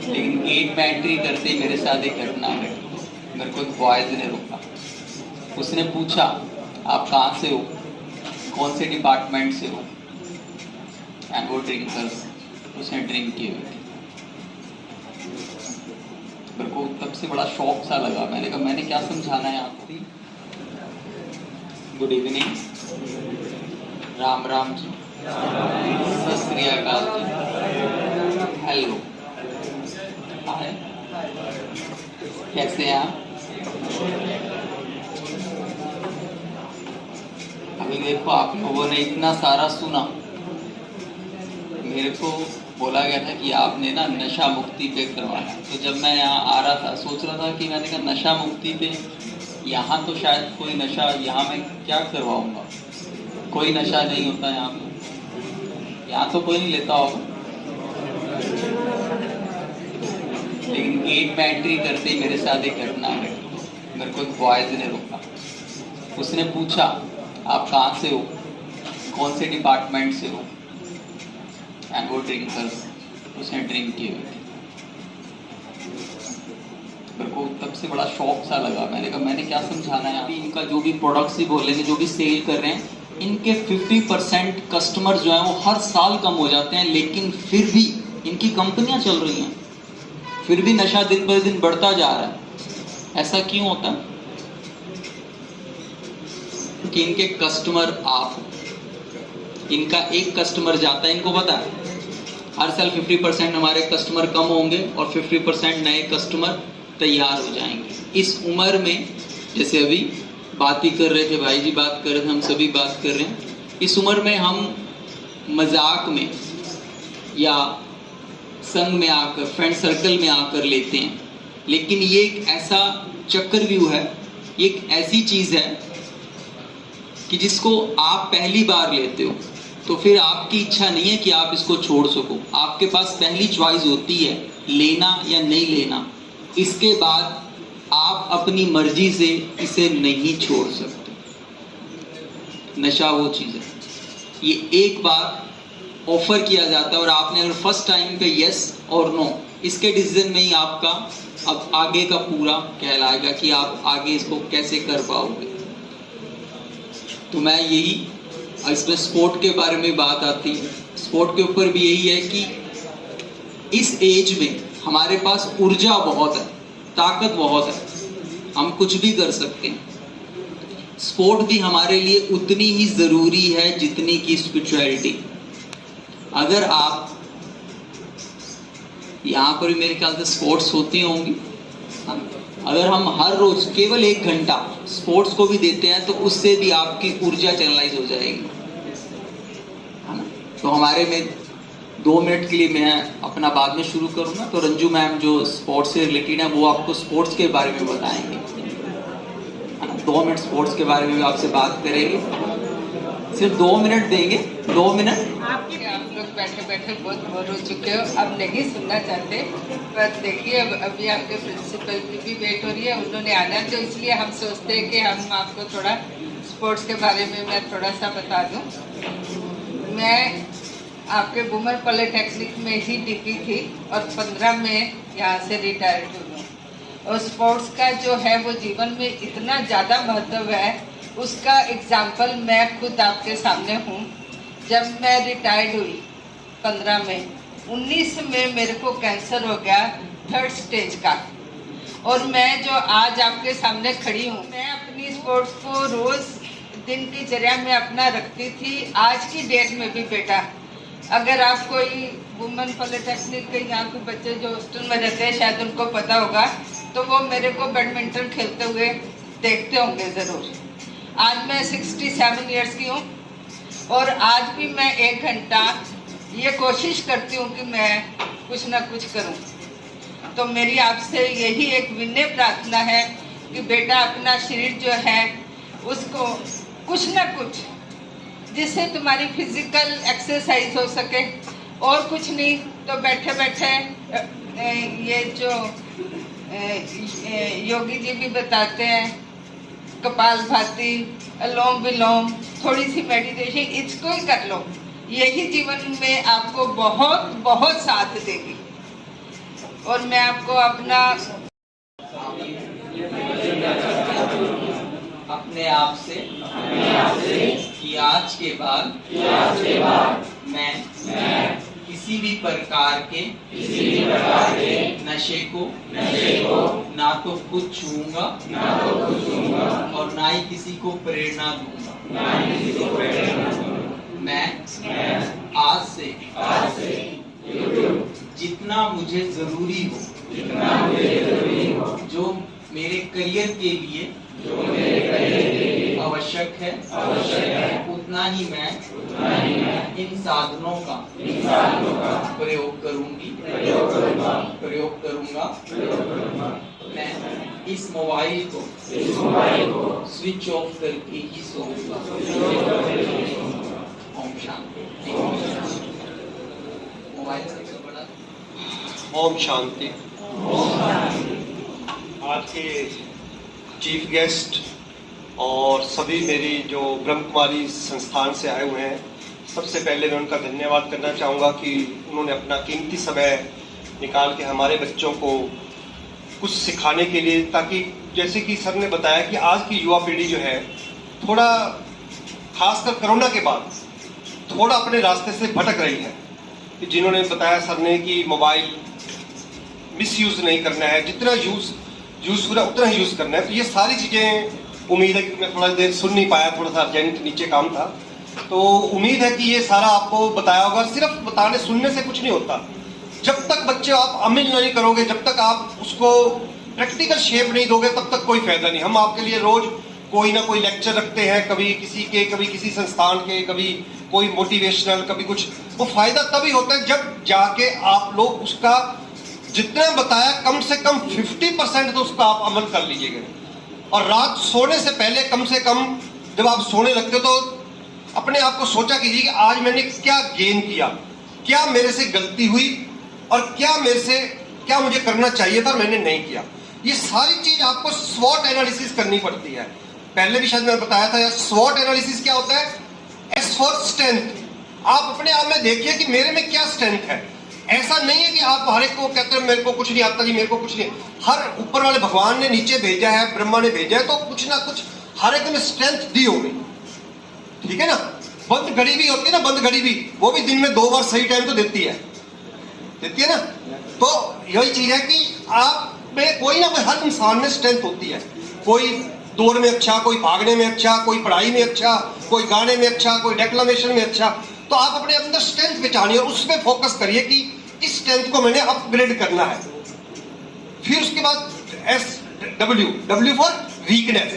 लेकिन गेट में एंट्री करते ही मेरे साथ एक घटना है। मेरे को एक बॉयज ने रोका। उसने पूछा, आप कहाँ से हो, कौन से डिपार्टमेंट से हो? एंड वो ड्रिंकर, उसने ड्रिंक की हुई थी। मेरे को तब से बड़ा शौक सा लगा। मैंने कहा मैंने क्या समझाना है आपको। गुड इवनिंग, राम राम जी, सत श्री अकाल जी। हेलो, हाय, कैसे हैं आप? अभी देखो, आप लोगों ने इतना सारा सुना, मेरे को बोला गया था कि आपने ना नशा मुक्ति पे करवाना। तो जब मैं यहाँ आ रहा था, सोच रहा था कि मैंने कहा नशा मुक्ति पे यहाँ तो शायद कोई नशा, यहाँ मैं क्या करवाऊंगा, कोई नशा नहीं होता यहाँ पे, यहाँ तो कोई नहीं लेता होगा। लेकिन गेट में एंट्री करते ही मेरे साथ एक घटना है। मेरे को एक बॉयज ने रोका, उसने पूछा आप कहाँ से हो, कौन से डिपार्टमेंट से हो, एंड वो ड्रिंकर, उसने ड्रिंक की हुई थी। मेरे को तब से बड़ा शौक सा लगा। मैंने कहा मैंने क्या समझाना है। अभी इनका जो भी प्रोडक्ट्स ही बोलेंगे, जो भी सेल कर रहे हैं, इनके 50% कस्टमर जो हैं वो हर साल कम हो जाते हैं, लेकिन फिर भी इनकी कंपनियां चल रही हैं, फिर भी नशा दिन ब दिन बढ़ता जा रहा है। ऐसा क्यों होता है? कि इनके कस्टमर आप हो। इनका एक कस्टमर जाता है, इनको पता है हर साल 50% हमारे कस्टमर कम होंगे और 50% नए कस्टमर तैयार हो जाएंगे। इस उम्र में, जैसे अभी बात ही कर रहे थे, भाई जी बात कर रहे थे, हम सभी बात कर रहे हैं, इस उम्र में हम मजाक में या संग में आकर, फ्रेंड सर्कल में आकर लेते हैं, लेकिन ये एक ऐसा चक्रव्यूह है, ये एक ऐसी चीज है कि जिसको आप पहली बार लेते हो तो फिर आपकी इच्छा नहीं है कि आप इसको छोड़ सको। आपके पास पहली चॉइस होती है लेना या नहीं लेना। इसके बाद आप अपनी मर्जी से इसे नहीं छोड़ सकते। नशा वो चीज है, ये एक बार ऑफर किया जाता है और आपने अगर फर्स्ट टाइम पे यस और नो, इसके डिसीजन में ही आपका अब आगे का पूरा कहलाएगा कि आप आगे इसको कैसे कर पाओगे। तो मैं यही, इसमें स्पोर्ट के बारे में बात आती है, स्पोर्ट के ऊपर भी यही है कि इस एज में हमारे पास ऊर्जा बहुत है, ताकत बहुत है, हम कुछ भी कर सकते हैं। स्पोर्ट भी हमारे लिए उतनी ही ज़रूरी है जितनी कि स्पिरिचुअलिटी। अगर आप यहाँ पर भी मेरे ख्याल से स्पोर्ट्स होती होंगी, अगर हम हर रोज केवल 1 घंटा स्पोर्ट्स को भी देते हैं तो उससे भी आपकी ऊर्जा चैनलाइज हो जाएगी, है ना। तो हमारे में 2 मिनट के लिए मैं अपना बाद में शुरू करूँगा, तो रंजू मैम जो स्पोर्ट्स से रिलेटेड है वो आपको स्पोर्ट्स के बारे में बताएंगे, है ना। 2 मिनट स्पोर्ट्स के बारे में भी आपसे बात करेंगे, सिर्फ 2 मिनट देंगे, 2 मिनट। आप लोग बैठे बैठे बहुत बोर हो चुके हो, अब नहीं सुनना चाहते, पर देखिए अभी आपके प्रिंसिपल की भी वेट हो रही है, उन्होंने आना है, तो इसलिए हम सोचते हैं कि हम आपको थोड़ा स्पोर्ट्स के बारे में मैं थोड़ा सा बता दूं। मैं आपके वुमेन पॉलिटेक्निक में ही टिकी थी और 15 में यहाँ से रिटायर्ड हुई। और स्पोर्ट्स का जो है वो जीवन में इतना ज़्यादा महत्व है, उसका एग्जाम्पल मैं खुद आपके सामने हूँ। जब मैं रिटायर्ड हुई 15 में, 19 में मेरे को कैंसर हो गया 3rd स्टेज का, और मैं जो आज आपके सामने खड़ी हूँ, मैं अपनी स्पोर्ट्स को रोज़ दिन की चर्या में अपना रखती थी। आज की डेट में भी बेटा, अगर आप कोई वुमेन पॉलिटेक्निक के यहाँ के बच्चे जो हॉस्टल में रहते हैं, शायद उनको पता होगा, तो वो मेरे को बैडमिंटन खेलते हुए देखते होंगे ज़रूर। आज मैं 67 ईयर्स की हूँ और आज भी मैं 1 घंटा ये कोशिश करती हूँ कि मैं कुछ ना कुछ करूँ। तो मेरी आपसे यही एक विनय प्रार्थना है कि बेटा अपना शरीर जो है उसको कुछ ना कुछ, जिससे तुम्हारी फिजिकल एक्सरसाइज हो सके, और कुछ नहीं तो बैठे बैठे ये जो योगी जी भी बताते हैं, कपालभाति, अनुलोम विलोम, थोड़ी सी मेडिटेशन, इसको ही कर लो, यही जीवन में आपको बहुत बहुत साथ देगी। और मैं आपको अपना अपने आप से कि आज के बाद मैं किसी भी प्रकार के नशे को ना तो खुद छूऊंगा और ना ही किसी को प्रेरणा दूंगा। मैं आज से जितना मुझे जरूरी हो जो मेरे करियर के लिए आवश्यक है उतना ही मैं इन साधनों का प्रयोग करूंगा। मैं इस मोबाइल को स्विच ऑफ करके ही सोऊंगा। ओम शांति। मोबाइल सबसे बड़ा। ओम शांति। आज के चीफ गेस्ट और सभी मेरी जो ब्रह्म कुमारी संस्थान से आए हुए हैं, सबसे पहले मैं उनका धन्यवाद करना चाहूँगा कि उन्होंने अपना कीमती समय निकाल के हमारे बच्चों को कुछ सिखाने के लिए, ताकि जैसे कि सर ने बताया कि आज की युवा पीढ़ी जो है थोड़ा खासकर कोरोना के बाद थोड़ा अपने रास्ते से भटक रही है। कि जिन्होंने बताया सर ने कि मोबाइल मिसयूज़ नहीं करना है, जितना यूज़ पूरा उतना ही यूज़ करना है। तो ये सारी चीज़ें उम्मीद है कि मैं थोड़ा देर सुन नहीं पाया, थोड़ा सा अर्जेंट नीचे काम था, तो उम्मीद है कि ये सारा आपको बताया होगा। सिर्फ बताने सुनने से कुछ नहीं होता, जब तक बच्चे आप अमल नहीं करोगे, जब तक आप उसको प्रैक्टिकल शेप नहीं दोगे, तब तक कोई फायदा नहीं। हम आपके लिए रोज कोई ना कोई लेक्चर रखते हैं, कभी किसी के, कभी किसी संस्थान के, कभी कोई मोटिवेशनल, कभी कुछ। वो फायदा तभी होता है जब जाके आप लोग उसका जितना बताया कम से कम 50% तो उसका आप अमल कर लीजिएगा। और रात सोने से पहले कम से कम जब आप सोने लगते हो तो अपने आप को सोचा कीजिए कि आज मैंने क्या गेन किया, क्या मेरे से गलती हुई और क्या मुझे करना चाहिए था मैंने नहीं किया। ये सारी चीज आपको स्वॉट एनालिसिस करनी पड़ती है। पहले भी शायद मैंने बताया था, स्वॉट एनालिसिस क्या होता है? S for strength. आप अपने आप में देखिए कि मेरे में क्या स्ट्रेंथ है। ऐसा नहीं है कि आप हर एक को कहते हैं मेरे को कुछ नहीं आता जी, मेरे को कुछ नहीं। हर ऊपर वाले भगवान ने नीचे भेजा है, ब्रह्मा ने भेजा है, तो कुछ ना कुछ हर एक में स्ट्रेंथ दी होगी। ठीक है ना? बंद घड़ी भी होती है ना, बंद घड़ी भी, वो भी दिन में 2 बार सही टाइम तो देती है ना। तो यही चीज है कि आप में कोई ना कोई, हर इंसान में स्ट्रेंथ होती है। कोई दौड़ में अच्छा, कोई भागने में अच्छा, कोई पढ़ाई में अच्छा, कोई गाने में अच्छा, कोई डेक्लेमेशन में अच्छा। तो आप अपने अंदर स्ट्रेंथ पहचानिए और उसमें फोकस करिए कि इस स्ट्रेंथ को मैंने अपग्रेड करना है। फिर उसके बाद W फॉर वीकनेस।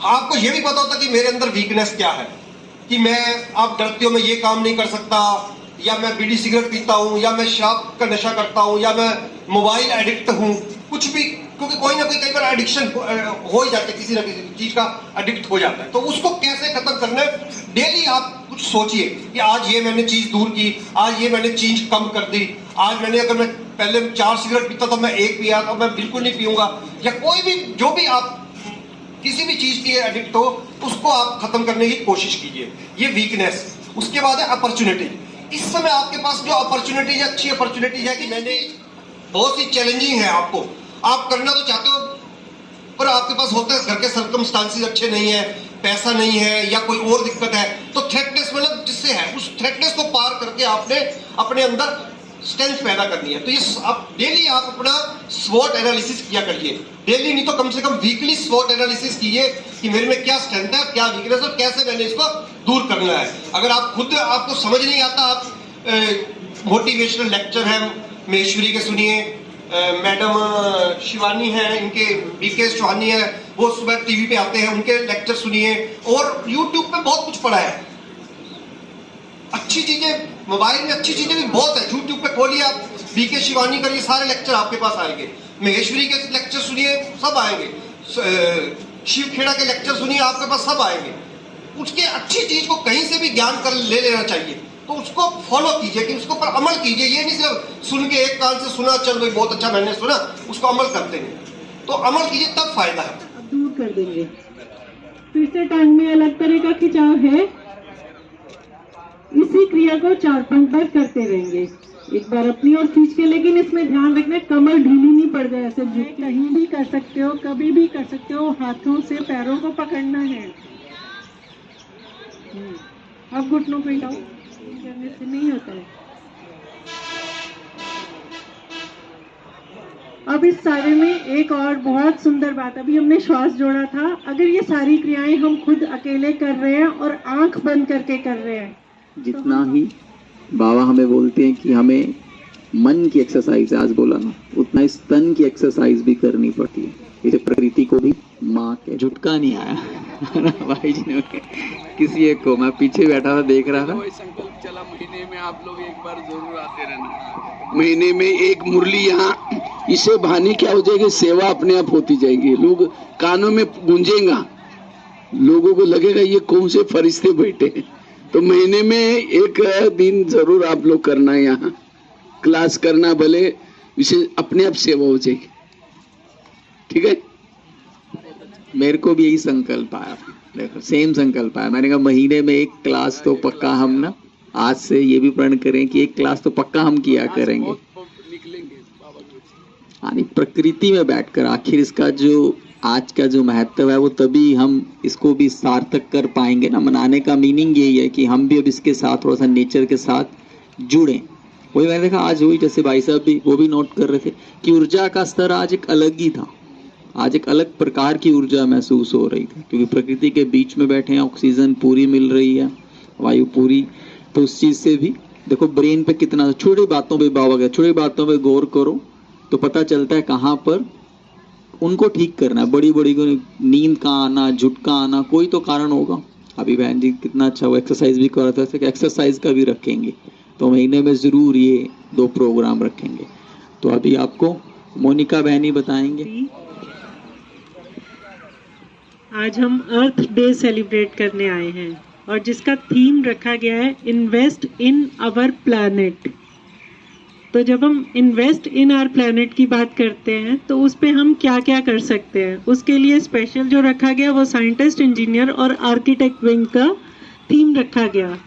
आपको यह भी पता होता कि मेरे अंदर वीकनेस क्या है, कि मैं, आप डरते हो मैं ये काम नहीं कर सकता, या मैं बीड़ी सिगरेट पीता हूँ, या मैं शराब का नशा करता हूँ, या मैं मोबाइल एडिक्ट हूँ, कुछ भी। क्योंकि कोई ना कोई कई बार एडिक्शन हो ही जाता है, किसी ना किसी चीज का एडिक्ट हो जाता है। तो उसको कैसे खत्म करना है, डेली आप कुछ सोचिए कि आज ये मैंने चीज दूर की, आज ये मैंने चीज कम कर दी, आज मैंने, अगर मैं पहले 4 सिगरेट पीता तो मैं 1 पिया, तो मैं बिल्कुल नहीं पीऊंगा। या कोई भी, जो भी आप किसी भी चीज की एडिक्ट हो, उसको आप खत्म करने की कोशिश कीजिए। ये वीकनेस। उसके बाद है अपॉर्चुनिटी। इस समय आपके पास जो अपॉर्चुनिटीज, अच्छी अपॉर्चुनिटीज है कि मैंने बहुत सी चैलेंजिंग है, आपको आप करना तो चाहते हो, पर आपके पास होता है घर के सर्कमस्टांसेस अच्छे नहीं है, पैसा नहीं है, या कोई और दिक्कत है, तो थ्रेटनेस, मतलब जिससे है, उस थ्रेटनेस को पार करके आपने अपने अंदर स्ट्रेंथ पैदा करनी है। तो ये आप डेली आप अपना स्वॉट एनालिसिस किया करिए। डेली नहीं तो कम से कम वीकली स्वॉट एनालिसिस कीजिए कि मेरे में क्या स्ट्रेंथ है, क्या वीकनेस है, और कैसे मैंने इसको दूर करना है। अगर आप खुद, आपको समझ नहीं आता, आप मोटिवेशनल लेक्चर है महेश्वरी के सुनिए, मैडम शिवानी है, इनके बीके चौहानी है, वो सुबह टीवी पे आते हैं, उनके लेक्चर सुनिए। और यूट्यूब पे बहुत कुछ पढ़ा है, अच्छी चीजें, मोबाइल में अच्छी चीजें भी बहुत है। यूट्यूब पे खोलिए आप, बीके शिवानी करिए, सारे लेक्चर आपके पास आएंगे। महेश्वरी के लेक्चर सुनिए, सब आएंगे। शिव खेड़ा के लेक्चर सुनिए, आपके पास सब आएंगे। उसके अच्छी चीज को कहीं से भी ज्ञान कर ले लेना चाहिए, तो उसको फॉलो कीजिए, कि उसको पर अमल कीजिए। ये नहीं सिर्फ सुन के एक कान से सुना, चल भाई बहुत अच्छा मैंने सुना, उसको अमल करते हैं। तो अमल कीजिए, तब फायदा है। दूर कर देंगे। फिर से टांग में अलग तरह का खिंचाव है। इसी क्रिया को 4-5 बार करते रहेंगे। एक बार अपनी ओर खींच के, लेकिन इसमें ध्यान रखना कमर ढीली नहीं पड़ जाए, ऐसे कहीं भी कर सकते हो, कभी भी कर सकते हो। हाथों से पैरों को पकड़ना है। अब घुटनों पे हिलाओ, करने से नहीं होता है। अब इस सारे में एक और बहुत सुंदर बात, अभी हमने श्वास जोड़ा था, अगर ये सारी क्रियाएं हम खुद अकेले कर रहे हैं और आंख बंद करके कर रहे हैं, जितना ही बाबा हमें बोलते हैं कि हमें मन की एक्सरसाइज, आज बोला ना, उतना ही तन की एक्सरसाइज भी करनी पड़ती है। इसे प्रकृति को भी माँ के झुटका नहीं आया भाई जी ने किसी एक को, मैं पीछे बैठा था देख रहा था, संकल्प चला महीने में आप लोग एक बार जरूर आते रहना। महीने में एक मुरली यहाँ, इससे बहाने क्या हो जाएगी, सेवा अपने आप होती जाएगी, लोग कानों में गूंजेगा, लोगों को लगेगा ये कौन से फरिश्ते बैठे हैं। तो महीने में एक दिन जरूर आप लोग करना, यहाँ क्लास करना, भले इसे अपने आप सेवा हो जाएगी। ठीक है, मेरे को भी यही संकल्प आया, देखो सेम संकल्प आया। मैंने कहा महीने में एक क्लास तो पक्का हम ना आज से ये भी प्रण करें कि एक क्लास तो पक्का हम किया करेंगे। यानी प्रकृति में बैठकर आखिर इसका जो आज का जो महत्व है वो तभी हम इसको भी सार्थक कर पाएंगे ना। मनाने का मीनिंग यही है कि हम भी अब इसके साथ थोड़ा सा नेचर के साथ जुड़ें। वही मैंने देखा आज हुई, जैसे भाई साहब भी वो भी नोट कर रहे थे कि ऊर्जा का स्तर आज एक अलग ही था, आज एक अलग प्रकार की ऊर्जा महसूस हो रही थी, क्योंकि प्रकृति के बीच में बैठे हैं, ऑक्सीजन पूरी मिल रही है, वायु पूरी। तो उस चीज़ से भी देखो ब्रेन पे कितना, छोटी बातों पे बाबा का, छोटी बातों पे गौर करो तो पता चलता है कहाँ पर उनको ठीक करना है। बड़ी बड़ी नींद का आना, झुटका आना, कोई तो कारण होगा। अभी बहन जी कितना अच्छा वो एक्सरसाइज भी कर रहा था कि एक्सरसाइज का भी रखेंगे, तो महीने में ज़रूर ये 2 प्रोग्राम रखेंगे। तो अभी आपको मोनिका बहनी बताएंगे। आज हम अर्थ डे सेलिब्रेट करने आए हैं और जिसका थीम रखा गया है इन्वेस्ट इन आवर प्लैनेट। तो जब हम इन्वेस्ट इन आवर प्लैनेट की बात करते हैं तो उस पे हम क्या क्या कर सकते हैं, उसके लिए स्पेशल जो रखा गया वो साइंटिस्ट, इंजीनियर और आर्किटेक्ट विंग का थीम रखा गया।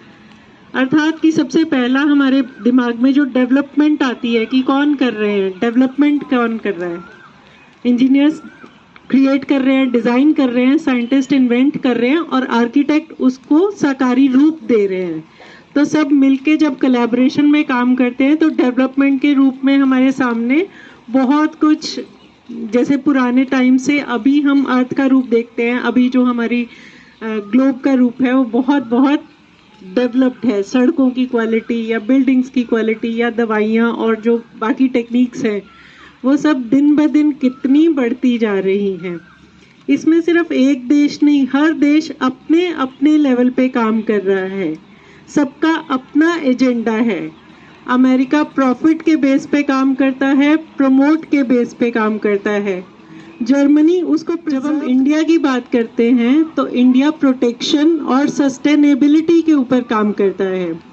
अर्थात कि सबसे पहला हमारे दिमाग में जो डेवलपमेंट आती है कि कौन कर रहे हैं, डेवलपमेंट कौन कर रहा है, इंजीनियर्स क्रिएट कर रहे हैं, डिज़ाइन कर रहे हैं, साइंटिस्ट इन्वेंट कर रहे हैं और आर्किटेक्ट उसको साकारी रूप दे रहे हैं। तो सब मिलके जब कोलैबोरेशन में काम करते हैं तो डेवलपमेंट के रूप में हमारे सामने बहुत कुछ, जैसे पुराने टाइम से अभी हम अर्थ का रूप देखते हैं, अभी जो हमारी ग्लोब का रूप है वो बहुत बहुत डेवलप्ड है। सड़कों की क्वालिटी या बिल्डिंग्स की क्वालिटी या दवाइयाँ और जो बाकी टेक्निक्स हैं वो सब दिन ब दिन कितनी बढ़ती जा रही हैं। इसमें सिर्फ एक देश नहीं, हर देश अपने अपने लेवल पे काम कर रहा है, सबका अपना एजेंडा है। अमेरिका प्रॉफिट के बेस पे काम करता है, प्रमोट के बेस पे काम करता है। जर्मनी उसको, जब हम इंडिया की बात करते हैं तो इंडिया प्रोटेक्शन और सस्टेनेबिलिटी के ऊपर काम करता है।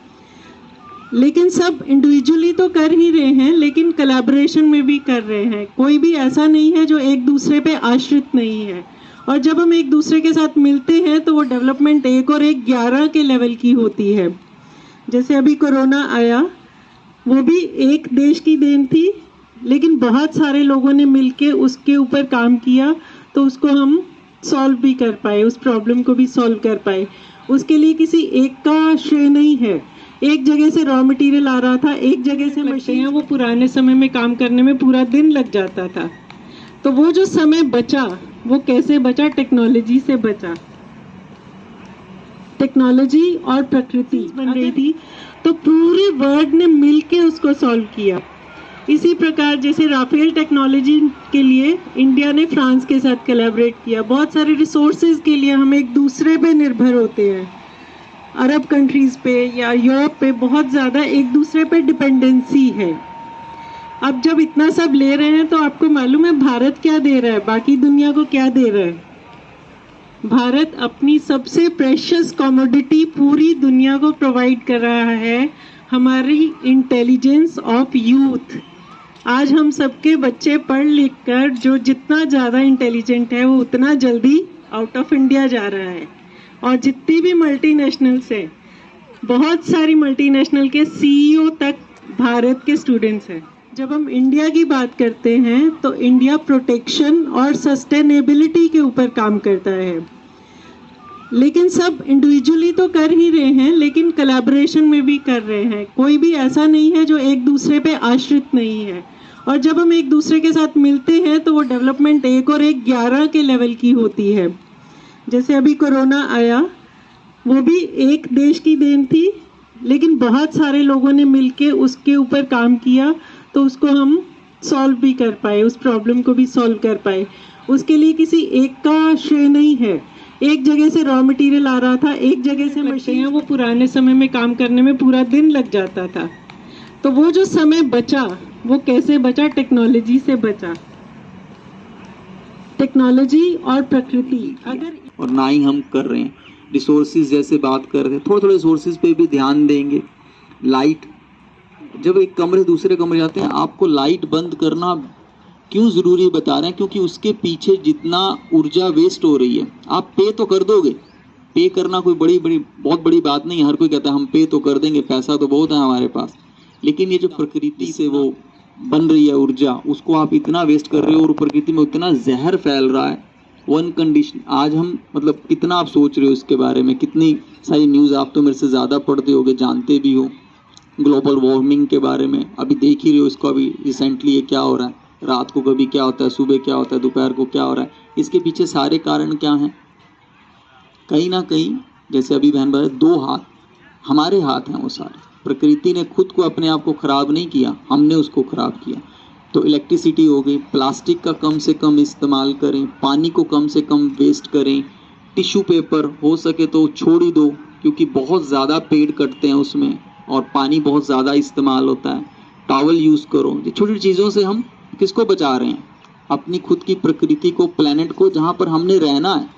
लेकिन सब इंडिविजुअली तो कर ही रहे हैं, लेकिन कोलैबोरेशन में भी कर रहे हैं। कोई भी ऐसा नहीं है जो एक दूसरे पे आश्रित नहीं है। और जब हम एक दूसरे के साथ मिलते हैं तो वो डेवलपमेंट 1 और 1 11 के लेवल की होती है। जैसे अभी कोरोना आया, वो भी एक देश की देन थी, लेकिन बहुत सारे लोगों ने मिलके उसके ऊपर काम किया तो उसको हम सॉल्व भी कर पाए, उस प्रॉब्लम को भी सॉल्व कर पाए। उसके लिए किसी एक का श्रेय नहीं है। एक जगह से रॉ मटेरियल आ रहा था, एक जगह से मशीन, वो पुराने समय में काम करने में पूरा दिन लग जाता था। तो वो जो समय बचा वो कैसे बचा? टेक्नोलॉजी से बचा। टेक्नोलॉजी और प्रकृति बन रही थी तो पूरे वर्ल्ड ने मिलके उसको सॉल्व किया। इसी प्रकार जैसे राफेल टेक्नोलॉजी के लिए इंडिया ने फ्रांस के साथ कोलैबोरेट किया। बहुत सारे रिसोर्सेज के लिए हम एक दूसरे पे निर्भर होते हैं, अरब कंट्रीज़ पे या यूरोप पे बहुत ज़्यादा एक दूसरे पे डिपेंडेंसी है। अब जब इतना सब ले रहे हैं तो आपको मालूम है भारत क्या दे रहा है, बाकी दुनिया को क्या दे रहा है? भारत अपनी सबसे प्रेशियस कमोडिटी पूरी दुनिया को प्रोवाइड कर रहा है, हमारी इंटेलिजेंस ऑफ यूथ। आज हम सबके बच्चे पढ़ लिख कर जो जितना ज़्यादा इंटेलिजेंट है वो उतना जल्दी आउट ऑफ इंडिया जा रहा है। और जितनी भी मल्टीनेशनल्स हैं, बहुत सारी मल्टीनेशनल के CEO तक भारत के स्टूडेंट्स हैं। जब हम इंडिया की बात करते हैं तो इंडिया प्रोटेक्शन और सस्टेनेबिलिटी के ऊपर काम करता है। लेकिन सब इंडिविजुअली तो कर ही रहे हैं, लेकिन कोलैबोरेशन में भी कर रहे हैं। कोई भी ऐसा नहीं है जो एक दूसरे पे आश्रित नहीं है। और जब हम एक दूसरे के साथ मिलते हैं तो वो डेवलपमेंट 1 और 1 11 के लेवल की होती है। जैसे अभी कोरोना आया, वो भी एक देश की देन थी, लेकिन बहुत सारे लोगों ने मिलके उसके ऊपर काम किया, तो उसको हम सॉल्व भी कर पाए, उस प्रॉब्लम को भी सॉल्व कर पाए। उसके लिए किसी एक का श्रेय नहीं है। एक जगह से रॉ मटेरियल आ रहा था, एक जगह से मशीनें, वो पुराने समय में काम करने में पूरा दिन लग जाता था। तो वो जो समय बचा, वो कैसे बचा? टेक्नोलॉजी से बचा। टेक्नोलॉजी और प्रकृति अगर, और ना ही हम कर रहे हैं। रिसोर्सेज जैसे बात कर रहे हैं, थोड़े थोड़े रिसोर्सेज पे भी ध्यान देंगे। लाइट, जब एक कमरे दूसरे कमरे जाते हैं, आपको लाइट बंद करना क्यों ज़रूरी बता रहे हैं? क्योंकि उसके पीछे जितना ऊर्जा वेस्ट हो रही है, आप पे तो कर दोगे। पे करना कोई बहुत बड़ी बात नहीं है। हर कोई कहता है हम पे तो कर देंगे, पैसा तो बहुत है हमारे पास, लेकिन ये जो प्रकृति से वो बन रही है ऊर्जा, उसको आप इतना वेस्ट कर रहे हो और प्रकृति में उतना जहर फैल रहा है। वन कंडीशन, आज हम मतलब कितना आप सोच रहे हो इसके बारे में? कितनी सारी न्यूज़ आप तो मेरे से ज़्यादा पढ़ते होगे, जानते भी हो ग्लोबल वार्मिंग के बारे में। अभी देख ही रहे हो इसको, अभी रिसेंटली ये क्या हो रहा है, रात को कभी क्या होता है, सुबह क्या होता है, दोपहर को क्या हो रहा है। इसके पीछे सारे कारण क्या हैं? कहीं ना कहीं, जैसे अभी बहन भाई, 2 हाथ, हमारे हाथ हैं वो सारे। प्रकृति ने खुद को अपने आप को ख़राब नहीं किया, हमने उसको ख़राब किया। तो इलेक्ट्रिसिटी हो गई, प्लास्टिक का कम से कम इस्तेमाल करें, पानी को कम से कम वेस्ट करें, टिश्यू पेपर हो सके तो छोड़ ही दो, क्योंकि बहुत ज़्यादा पेड़ कटते हैं उसमें और पानी बहुत ज़्यादा इस्तेमाल होता है। टॉवल यूज़ करो। ये छोटी छोटी चीज़ों से हम किसको बचा रहे हैं? अपनी खुद की प्रकृति को, प्लेनेट को, जहाँ पर हमने रहना है,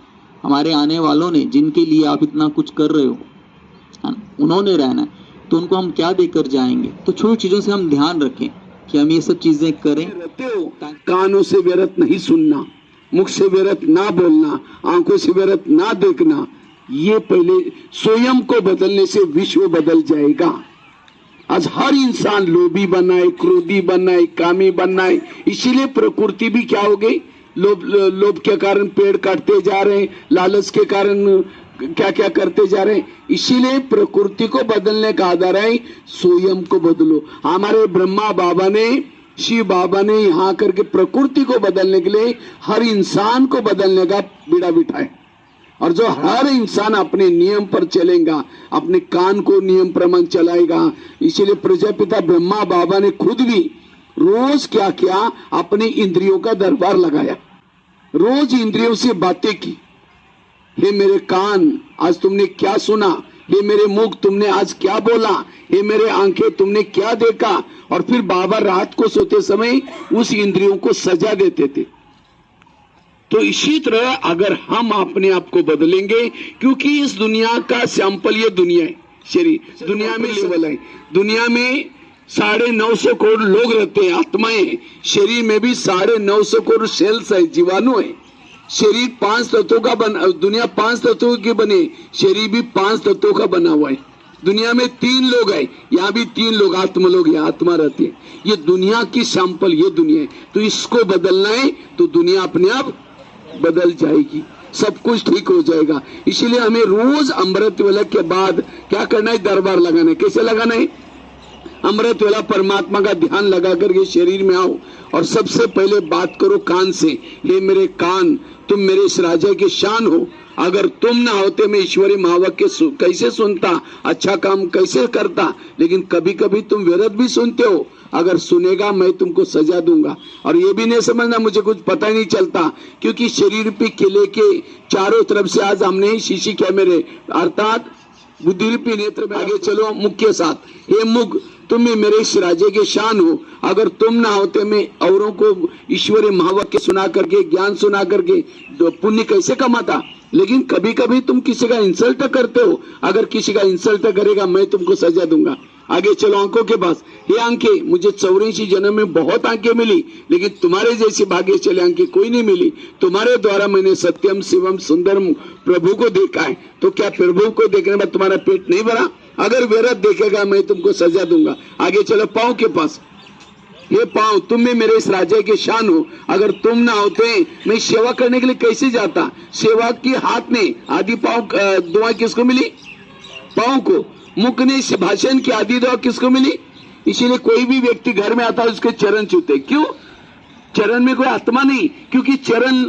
हमारे आने वालों ने, जिनके लिए आप इतना कुछ कर रहे हो, उन्होंने रहना है, तो उनको हम क्या देकर जाएंगे? तो छोटी चीज़ों से हम ध्यान रखें कि हम ये सब चीज़ें करें। कानों से व्यर्थ नहीं सुनना, मुख से व्यर्थ ना बोलना, आंखों से व्यर्थ ना देखना। ये पहले स्वयं को बदलने से विश्व बदल जाएगा। आज हर इंसान लोभी बनना है, क्रोधी बनना है, कामी बनना है। इसीलिए प्रकृति भी क्या हो गई? लोभ के कारण पेड़ काटते जा रहे हैं, लालच के कारण क्या क्या करते जा रहे हैं। इसीलिए प्रकृति को बदलने का आधार है स्वयं को बदलो। हमारे ब्रह्मा बाबा ने, शिव बाबा ने यहाँ करके प्रकृति को बदलने के लिए हर इंसान को बदलने का बीड़ा बिठाए। और जो हर इंसान अपने नियम पर चलेगा, अपने कान को नियम प्रमाण चलाएगा। इसीलिए प्रजापिता ब्रह्मा बाबा ने खुद भी रोज क्या किया? अपने इंद्रियों का दरबार लगाया, रोज इंद्रियों से बातें की। हे मेरे कान, आज तुमने क्या सुना? हे मेरे मुख, तुमने आज क्या बोला? हे मेरे आंखें, तुमने क्या देखा? और फिर बाबा रात को सोते समय उस इंद्रियों को सजा देते थे। तो इसी तरह अगर हम अपने आप को बदलेंगे, क्योंकि इस दुनिया का सैंपल ये दुनिया है, शरीर दुनिया में लेवल है। दुनिया में 950 करोड़ लोग रहते हैं, आत्माएं। शरीर में भी 950 करोड़ सेल्स है, जीवाणु है। शरीर 5 तत्वों का दुनिया 5 तत्वों की बने, शरीर भी 5 तत्वों का बना हुआ है। दुनिया में 3 लोग है, यहाँ भी 3 लोग आत्मा लोग, यहाँ आत्मा रहती है। ये दुनिया की सैंपल ये दुनिया है। तो इसको बदलना है तो दुनिया अपने आप बदल जाएगी, सब कुछ ठीक हो जाएगा। इसीलिए हमें रोज अमृत वेला के बाद क्या करना है? दरबार लगाना है। कैसे लगाना है? अमृत वेला परमात्मा का ध्यान लगा करके शरीर में आओ और सबसे पहले बात करो कान से। हे मेरे कान, तुम मेरे इस राजा की शान हो। अगर तुम ना होते मैं ईश्वरी महावाक्य कैसे सुनता, अच्छा काम कैसे करता। लेकिन कभी कभी तुम व्यर्थ भी सुनते हो। अगर सुनेगा मैं तुमको सजा दूंगा। और ये भी नहीं समझना मुझे कुछ पता ही नहीं चलता, क्योंकि शरीर पे किले के चारों तरफ से आज हमने शीशी क्या मेरे अर्थात बुद्धिरूपी नेत्र में। आगे चलो मुख के साथ। हे मुख, तुम मेरे इस राज्य के शान हो। अगर तुम ना होते मैं औरों को ईश्वरी महावाक्य सुना करके, ज्ञान सुना करके पुण्य कैसे कमाता। लेकिन कभी कभी तुम किसी का इंसल्ट करते हो। अगर किसी का इंसल्ट करेगा मैं तुमको सजा दूंगा। आगे चलो आंखों के पास। ये आंखें, मुझे 84 जन्म में बहुत आंखें मिली, लेकिन तुम्हारे जैसी भाग्यशाली आंखें कोई नहीं मिली। तुम्हारे द्वारा मैंने सत्यम शिवम सुंदरम प्रभु को देखा है। तो क्या प्रभु को देखने में तुम्हारा पेट नहीं भरा? अगर व्यर्थ देखेगा मैं तुमको सजा दूंगा। आगे चलो पाँव के पास। ये पाँव, तुम में मेरे इस राज्य के शान हो। अगर तुम ना होते मैं सेवा करने के लिए कैसे जाता। सेवा की हाथ ने आदि पाँव दुआ किसको मिली? पाँव को। मुख ने भाषण की आदि दुआ किसको मिली? इसीलिए कोई भी व्यक्ति घर में आता है उसके चरण छूते। क्यों? चरण में कोई आत्मा नहीं, क्योंकि चरण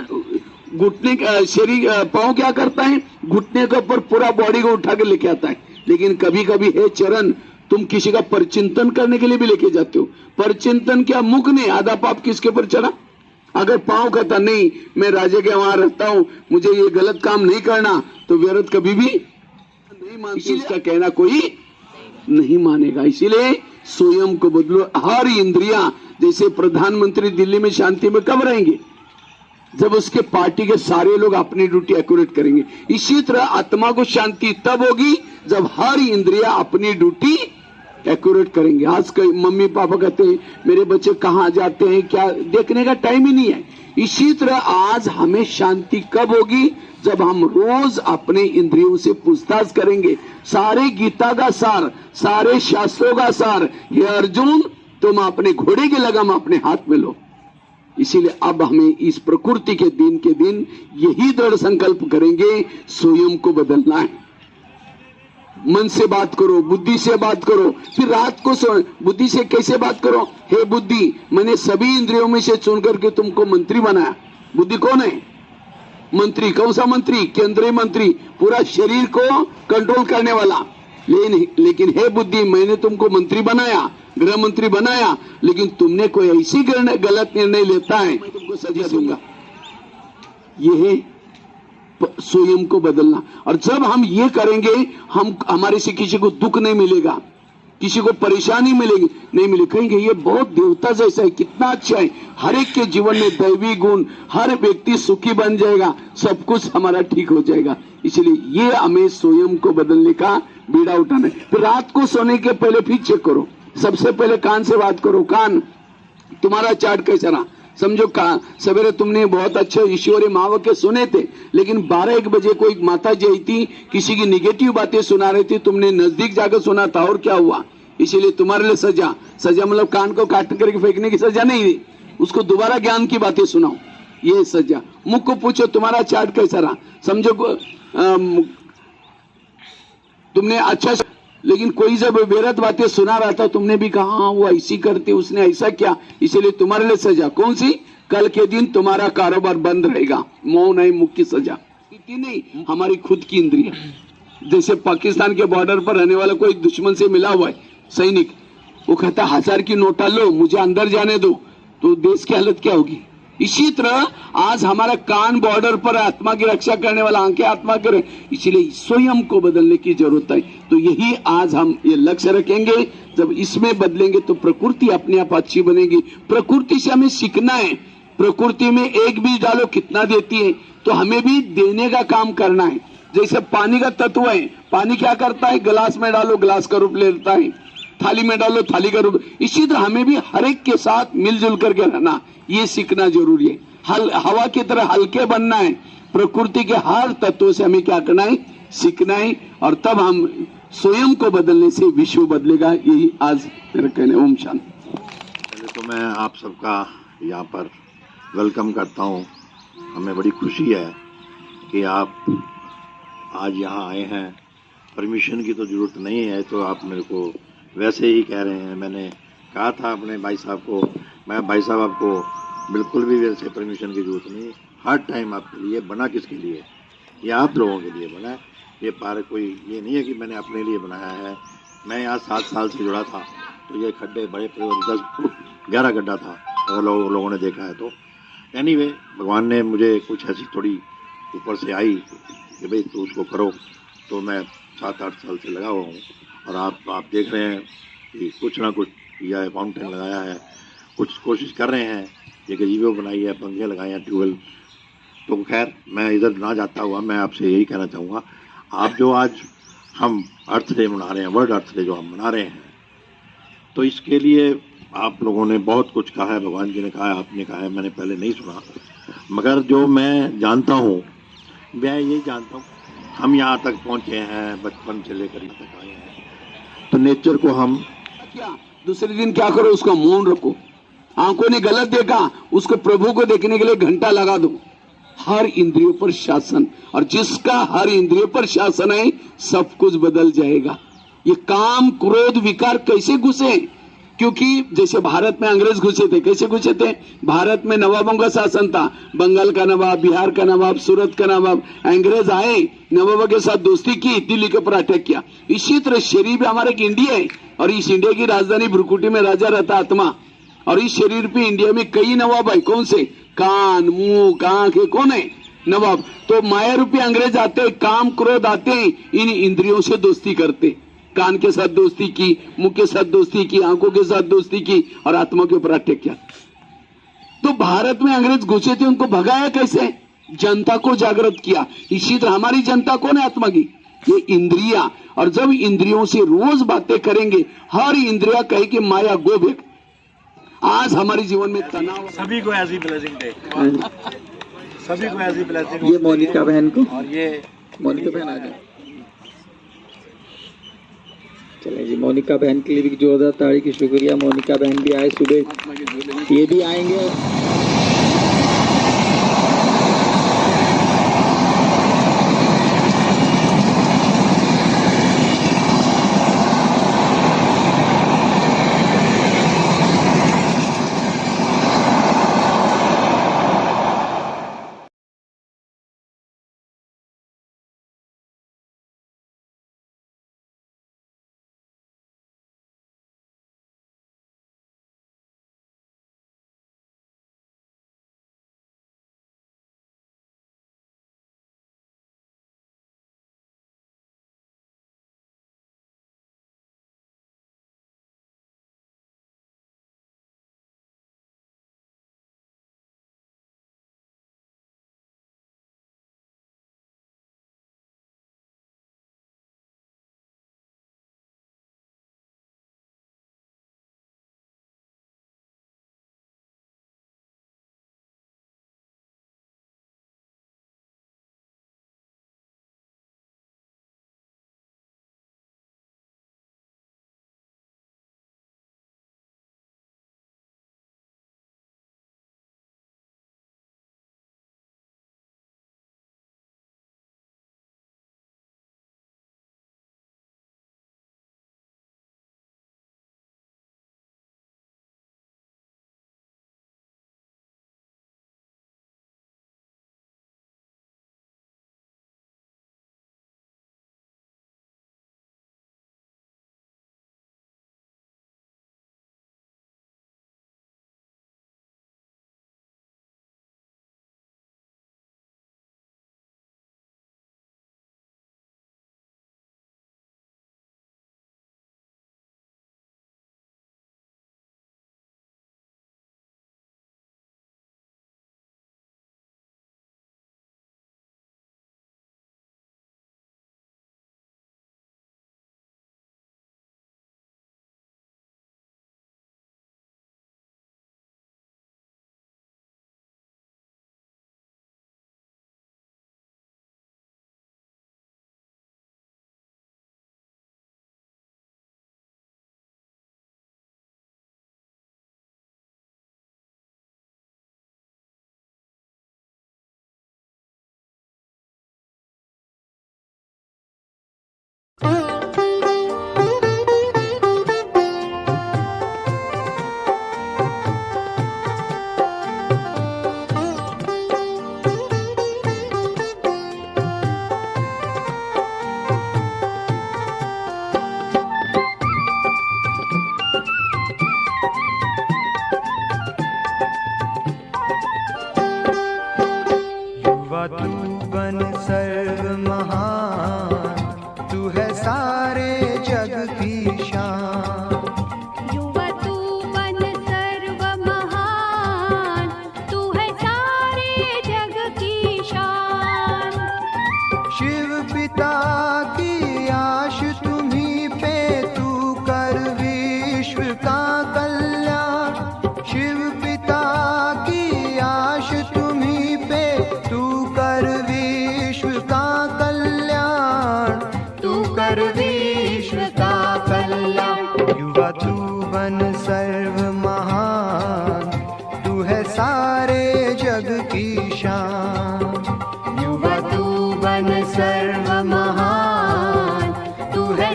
घुटने शरीर पांव क्या करता है, घुटने के ऊपर पूरा बॉडी को उठा के लेके आता है। लेकिन कभी कभी है चरण तुम किसी का परचिंतन करने के लिए भी लेके जाते हो। परचिंतन क्या? मुख ने आधा पाप किसके ऊपर चढ़ा? अगर पांव कहता नहीं मैं राजे के वहां रहता हूं, मुझे ये गलत काम नहीं करना, तो व्यर्थ कभी भी नहीं मानते, उसका कहना कोई नहीं मानेगा। इसीलिए स्वयं को बदलो। हर इंद्रिया, जैसे प्रधानमंत्री दिल्ली में शांति में कब रहेंगे? जब उसके पार्टी के सारे लोग अपनी ड्यूटी एक्यूरेट करेंगे। इसी तरह आत्मा को शांति तब होगी जब हर इंद्रिया अपनी ड्यूटी एक्यूरेट करेंगे। आज कई मम्मी पापा कहते हैं मेरे बच्चे कहाँ जाते हैं, क्या देखने का टाइम ही नहीं है। इसी तरह आज हमें शांति कब होगी? जब हम रोज अपने इंद्रियों से पूछताछ करेंगे। सारे गीता का सार, सारे शास्त्रों का सार, हे अर्जुन तुम अपने घोड़े की लगाम अपने हाथ में लो। इसीलिए अब हमें इस प्रकृति के दिन यही दृढ़ संकल्प करेंगे, स्वयं को बदलना है। मन से बात करो, बुद्धि से बात करो, फिर रात को सो बुद्धि से कैसे बात करो? हे बुद्धि, मैंने सभी इंद्रियों में से चुन करके तुमको मंत्री बनाया। बुद्धि कौन है? मंत्री। कौन सा मंत्री? केंद्रीय मंत्री, पूरा शरीर को कंट्रोल करने वाला। लेकिन हे बुद्धि, मैंने तुमको मंत्री बनाया, गृह मंत्री बनाया, लेकिन तुमने कोई ऐसी गलत निर्णय लेता है, मैं तुमको सजा दूंगा। यह है स्वयं को बदलना। और जब हम ये करेंगे, हम हमारे से किसी को दुख नहीं मिलेगा, किसी को परेशानी मिलेगी नहीं मिलेगी। कहेंगे ये बहुत देवता जैसा है, कितना अच्छा है। हर एक के जीवन में दैवी गुण, हर व्यक्ति सुखी बन जाएगा, सब कुछ हमारा ठीक हो जाएगा। इसलिए ये हमें स्वयं को बदलने का बीड़ा उठाना है। फिर रात को सोने के पहले फिर चेक करो। सबसे पहले कान से बात करो। कान, तुम्हारा चार्ट कैसा रहा? समझो सवेरे तुमने बहुत अच्छे ईश्वरीय महावाक्य सुने थे, लेकिन 12-1 बजे कोई माता जी आई थी, किसी की निगेटिव बातें सुना रही थी, तुमने नजदीक जाकर सुना था और क्या हुआ? इसीलिए तुम्हारे लिए सजा मतलब कान को काट करके फेंकने की सजा नहीं दी, उसको दोबारा ज्ञान की बातें सुनाओ, ये सजा। मुख को पूछो तुम्हारा चार्ट कैसा रहा? समझो तुमने अच्छा, लेकिन कोई जब बेरत बातें सुना रहा था, तुमने भी कहा हाँ वो ऐसी करती, उसने ऐसा किया, इसीलिए तुम्हारे लिए सजा। कौन सी? कल के दिन तुम्हारा कारोबार बंद रहेगा। मौन है मुख की सजा। इतनी नहीं, हमारी खुद की इंद्रिय। जैसे पाकिस्तान के बॉर्डर पर रहने वाला कोई दुश्मन से मिला हुआ है सैनिक, वो कहता 1000 की नोटा लो, मुझे अंदर जाने दो, तो देश की हालत क्या होगी? इसी तरह आज हमारा कान बॉर्डर पर आत्मा की रक्षा करने वाला, आंखें आत्मा करे, इसलिए स्वयं को बदलने की जरूरत है। तो यही आज हम ये लक्ष्य रखेंगे। जब इसमें बदलेंगे तो प्रकृति अपने आप अच्छी बनेगी। प्रकृति से हमें सीखना है। प्रकृति में एक बीज डालो कितना देती है, तो हमें भी देने का काम करना है। जैसे पानी का तत्व है, पानी क्या करता है? गिलास में डालो गिलास का रूप ले लेता है, थाली में डालो थाली का रूप। इसी तरह हमें भी हर एक के साथ मिलजुल करके रहना, ये सीखना जरूरी है। हवा की तरह हल्के बनना है। प्रकृति के हर तत्वों से हमें क्या करना है? सीखना है। और तब हम स्वयं को बदलने से विश्व बदलेगा। यही आज मेरा कहना है। ओम शांति। पहले तो मैं आप सबका यहाँ पर वेलकम करता हूँ। हमें बड़ी खुशी है कि आप आज यहाँ आए हैं। परमिशन की तो जरूरत नहीं है, तो आप मेरे को वैसे ही कह रहे हैं। मैंने कहा था अपने भाई साहब को, मैं भाई साहब आपको बिल्कुल भी वैसे परमिशन की जरूरत नहीं। हर टाइम आपके लिए बना, किसके लिए? ये आप लोगों के लिए बना है। ये पार्क कोई ये नहीं है कि मैंने अपने लिए बनाया है। मैं यहाँ 7 साल से जुड़ा था, तो ये खड्डे बड़े 10 फुट गहरा गड्ढा था, अगर लोगों ने देखा है तो। एनीवे, भगवान ने मुझे कुछ ऐसी थोड़ी ऊपर से आई कि भाई तो उसको करो, तो मैं 7-8 साल से लगा हुआ हूँ। और आप देख रहे हैं कि कुछ ना कुछ किया है, फाउंटेन लगाया है, कुछ कोशिश कर रहे हैं, ये गजीबो बनाई है, पंखे लगाए हैं, ट्यूबवेल। तो खैर मैं इधर ना जाता हुआ मैं आपसे यही कहना चाहूँगा, आप जो आज हम अर्थ डे मना रहे हैं, वर्ल्ड अर्थ डे जो हम मना रहे हैं, तो इसके लिए आप लोगों ने बहुत कुछ कहा है, भगवान जी ने कहा है, आपने कहा है, मैंने पहले नहीं सुना। मगर जो मैं जानता हूँ, मैं ये जानता हूँ, हम यहाँ तक पहुँचे हैं, बचपन से लेकर यहाँ तक आए हैं, तो नेचर को हम क्या दूसरे दिन क्या करो? उसका मौन रखो। आंखों ने गलत देखा, उसको प्रभु को देखने के लिए घंटा लगा दो। हर इंद्रियों पर शासन, और जिसका हर इंद्रियों पर शासन है, सब कुछ बदल जाएगा। ये काम क्रोध विकार कैसे घुसे? क्योंकि जैसे भारत में अंग्रेज घुसे थे, कैसे घुसे थे? भारत में नवाबों का शासन था, बंगाल का नवाब, बिहार का नवाब, सूरत का नवाब। अंग्रेज आए, नवाबों के साथ दोस्ती की, दिल्ली के ऊपर अटैक किया। इसी तरह शरीर भी हमारा एक इंडिया है, और इस इंडिया की राजधानी भ्रुकुटी में राजा रहता आत्मा, और इस शरीर पे इंडिया में कई नवाब है। कौन से? कान, मुंह, आंखें, कौन है? नवाब। तो माया रूपी अंग्रेज आते, काम क्रोध आते, इन इंद्रियों से दोस्ती करते। कान के साथ दोस्ती की, मुंह के साथ दोस्ती की, आंखों के साथ दोस्ती की, और आत्मा के ऊपर अटैक किया। तो भारत में अंग्रेज घुसे थे, उनको भगाया कैसे? जनता को जागृत किया। इसी तरह हमारी जनता कौन है? आत्मा की ये इंद्रिया। और जब इंद्रियों से रोज बातें करेंगे, हर इंद्रिया कहे कि माया गो बैक। आज हमारे जीवन में तनाव, सभी को ऐसी ब्लेसिंग दे, सभी को ऐसी ब्लेसिंग। ये मोनिका बहन को, और ये मोनिका बहन आ जाए। चले जी, मोनिका बहन के लिए भी जोरदार ताड़ी की शुक्रिया। मोनिका बहन भी आए सुबह, ये भी आएंगे।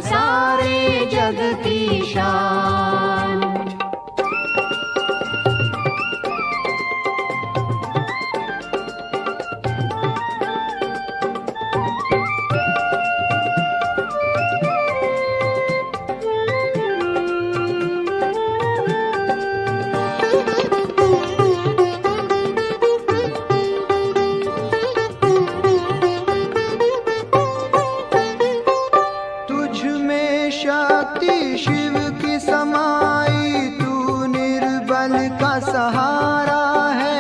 सारे जग की शान। सहारा है।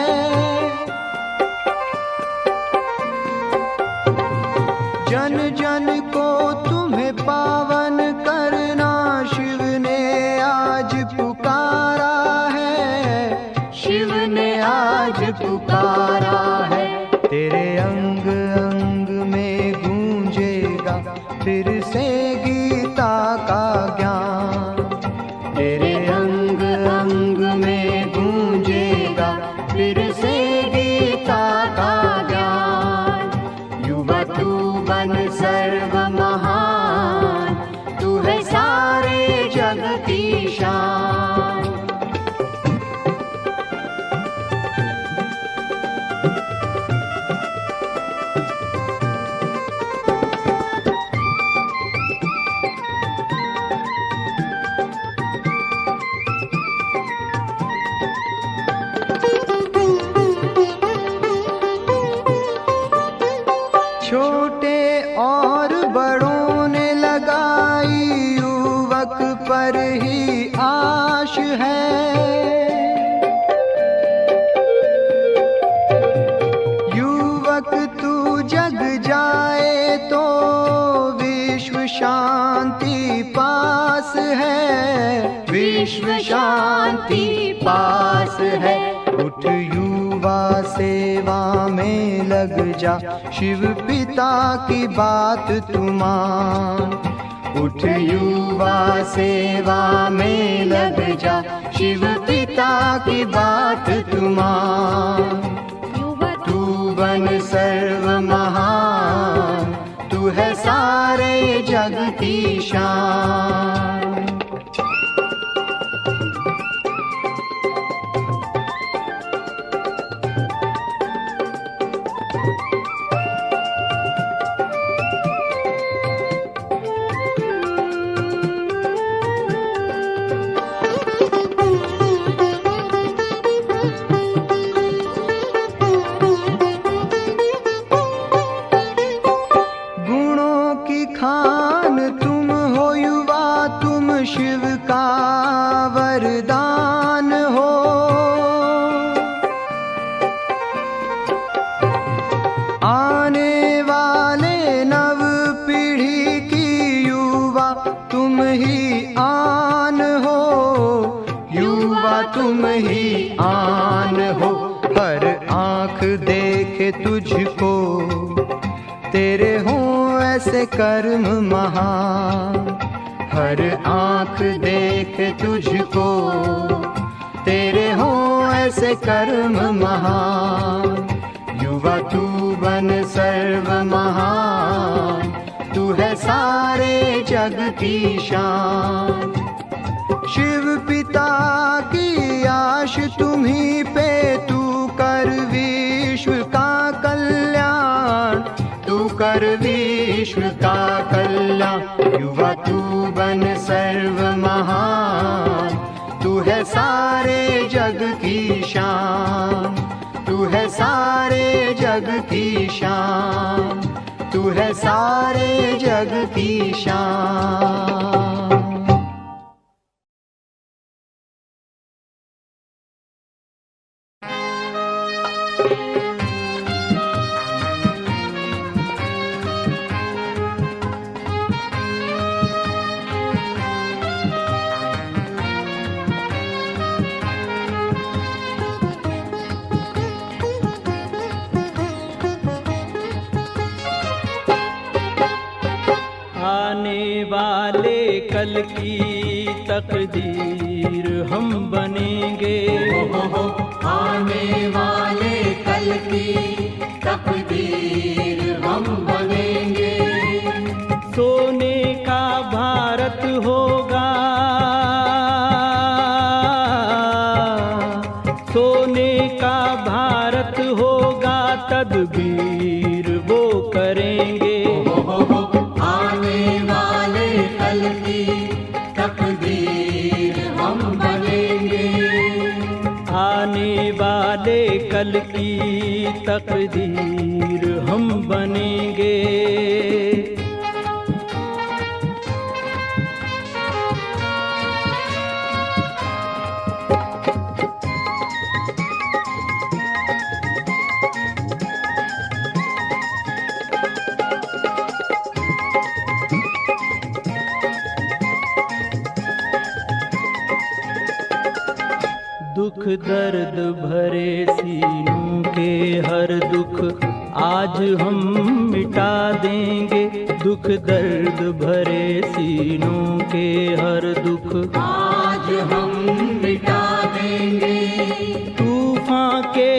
जन जन को तुम्हें पावन करना शिव ने आज पुकारा है, शिव ने आज पुकारा है। तेरे अंग अंग में गूंजेगा फिर से गीता का ज्ञान, तेरे अंग अंग में गूंजेगा फिर से गीता का ज्ञान। युवा तू बन सर्व महान, तू है सारे जग की शान। छोटे और बड़ों ने लगाई युवक पर ही आश है। युवक तू जग जाए तो विश्व शांति पास है, विश्व शांति पास है। उठ युवा सेवा में लग जा, शिव पिता की बात तू मान। उठ युवा सेवा में लग जा, शिव पिता की बात तू मान। तू बन सर्व महान, तू है सारे जग की शान। खान तुम हो युवा, तुम शिव का वरदान हो। आने वाले नव पीढ़ी की युवा तुम ही आन हो, युवा तुम ही आन हो। हर आँख देखे तुझको, तेरे हों ऐसे कर्म महान। हर आँख देख तुझको, तेरे हों ऐसे कर्म महान। युवा तू बन सर्व महान, तू है सारे जग की शान। शिव पिता की आश तुम्हीं पे, तू कर विश्व का कल्याण, तू कर विश्व का कल्याण। युवा तू बन सर्व महान, तू है सारे जग की शान। तू है सारे जग की शान, तू है सारे जग की शान। आने वाले कल की तकदीर हम बनेंगे। आने वाले कल की तकदीर हम बनेंगे। सोने का भारत होगा, सोने का भारत होगा, तदबीर वो करेंगे। आने वाले कल की तकदीर हम बनेंगे। आने वाले कल की तकदीर हम बनेंगे। दर्द भरे सीनों के हर दुख आज हम मिटा देंगे, दुख दर्द भरे सीनों के हर दुख आज हम मिटा देंगे। तूफान के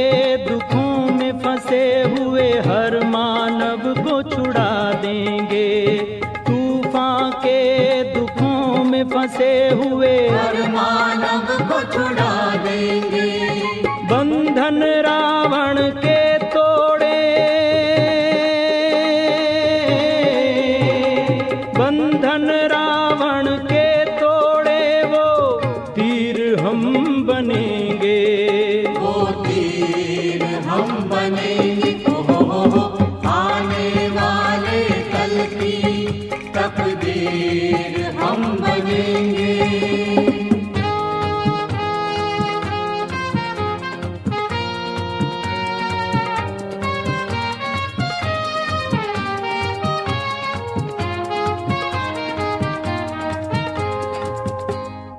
दुखों में फंसे हुए हर मानव को छुड़ा देंगे, तूफान के दुखों में फंसे हुए हर मानव को छुड़ा देंगे। बंधन रावण के तोड़े, बंधन रावण के तोड़े वो तीर हम बनेंगे, वो तीर हम बनेंगे। हो आने वाले कल की तकदीर हम बनेंगे।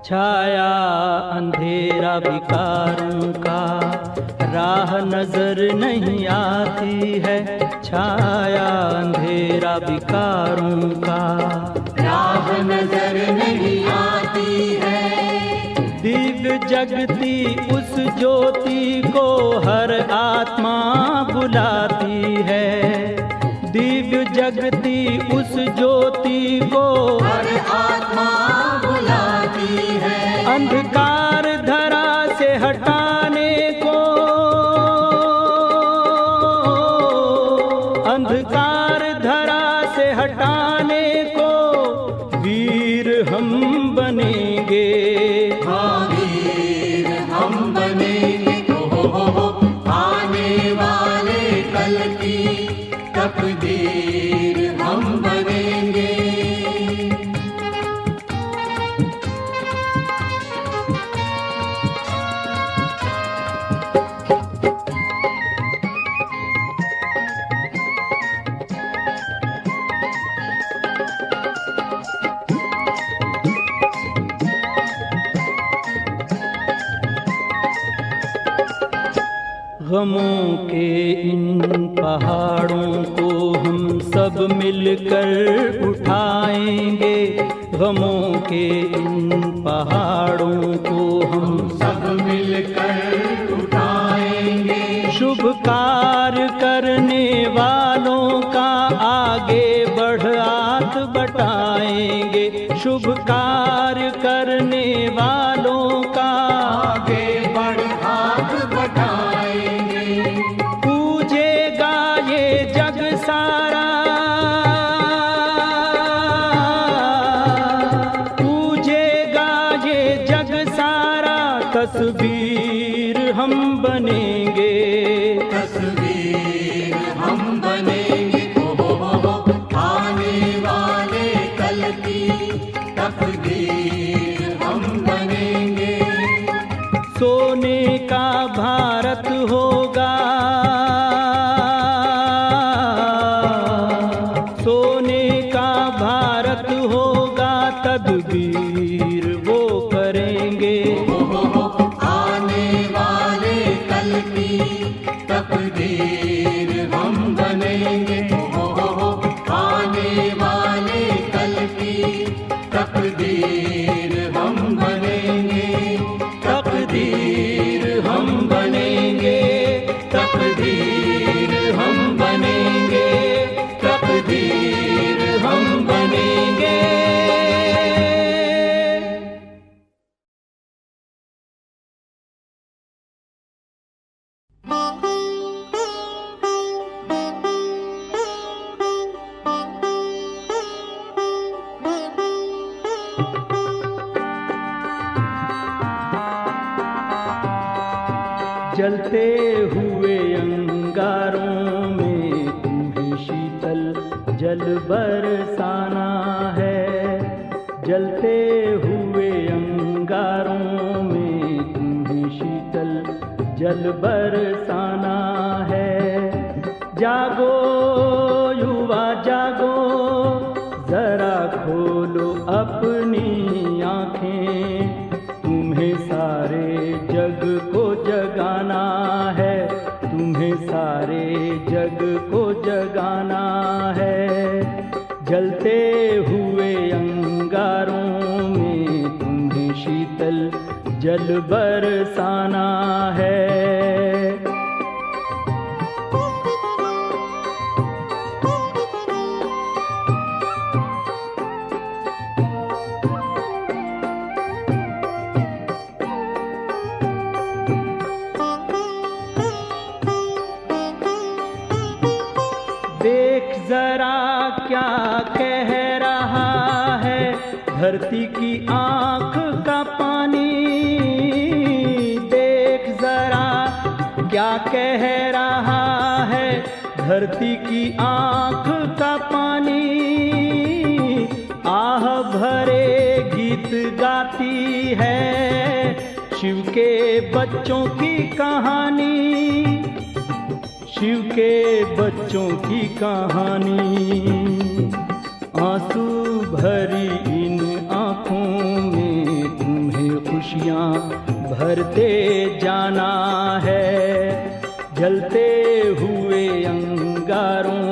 छाया अंधेरा विकारों का राह नजर नहीं आती है, छाया अंधेरा विकारों का राह नजर नहीं आती है। दिव्य जगती उस ज्योति को हर आत्मा बुलाती है, दिव्य जगती उस ज्योति को हर आत्मा बुलाती है। अंधकार धरा से हटाने को, अंधकार धरा से हटाने को वीर हम बनेंगे, हाँ वीर हम बनेंगे। हो आने वाले कल की तकदीर हम बनेंगे। गमों के इन पहाड़ों को हम सब मिलकर उठाएंगे, गमों के इन पहाड़ों को हम सब मिलकर उठाएंगे। शुभ कार्य करने वालों का आगे बढ़ हाथ बटाएंगे, शुभ कार्य करने वालों का आगे बढ़ हाथ बटाएंगे। पूजेगा ये जग सारा, पूजेगा ये जग सारा, तस्वीर हम बनेंगे, तस्वीर हम बनेंगे। हो आने वाले कल की तकदीर हम बनेंगे। सोने का भारत होगा, सोने का भारत होगा, तदबीर वो करेंगे, आने वाले कल की तकदीर हम बनेंगे। आने वाले कल की तकदीर हम बनेंगे। तकदीर हम बनेंगे, तकदीर हम बनेंगे, तकदीर हम बनेंगे। जलते हुए अंगारों में तुम्हें शीतल जल बरसाना है, जलते हुए अंगारों में तुम्हें शीतल जल बरसाना है। जागो युवा जागो, जरा खोलो अपनी आंखें, तुम्हें सारे जग को तुम्हें सारे जग को जगाना है। जलते हुए अंगारों में तुम्हें शीतल जल बरसाना है। देख जरा क्या कह रहा है धरती की आँख का पानी। देख जरा क्या कह रहा है धरती की आँख का पानी। आह भरे गीत गाती है शिव के बच्चों की कहानी। शिव के बच्चों की कहानी। आंसू भरी इन आँखों में तुम्हें खुशियाँ भरते जाना है। जलते हुए अंगारों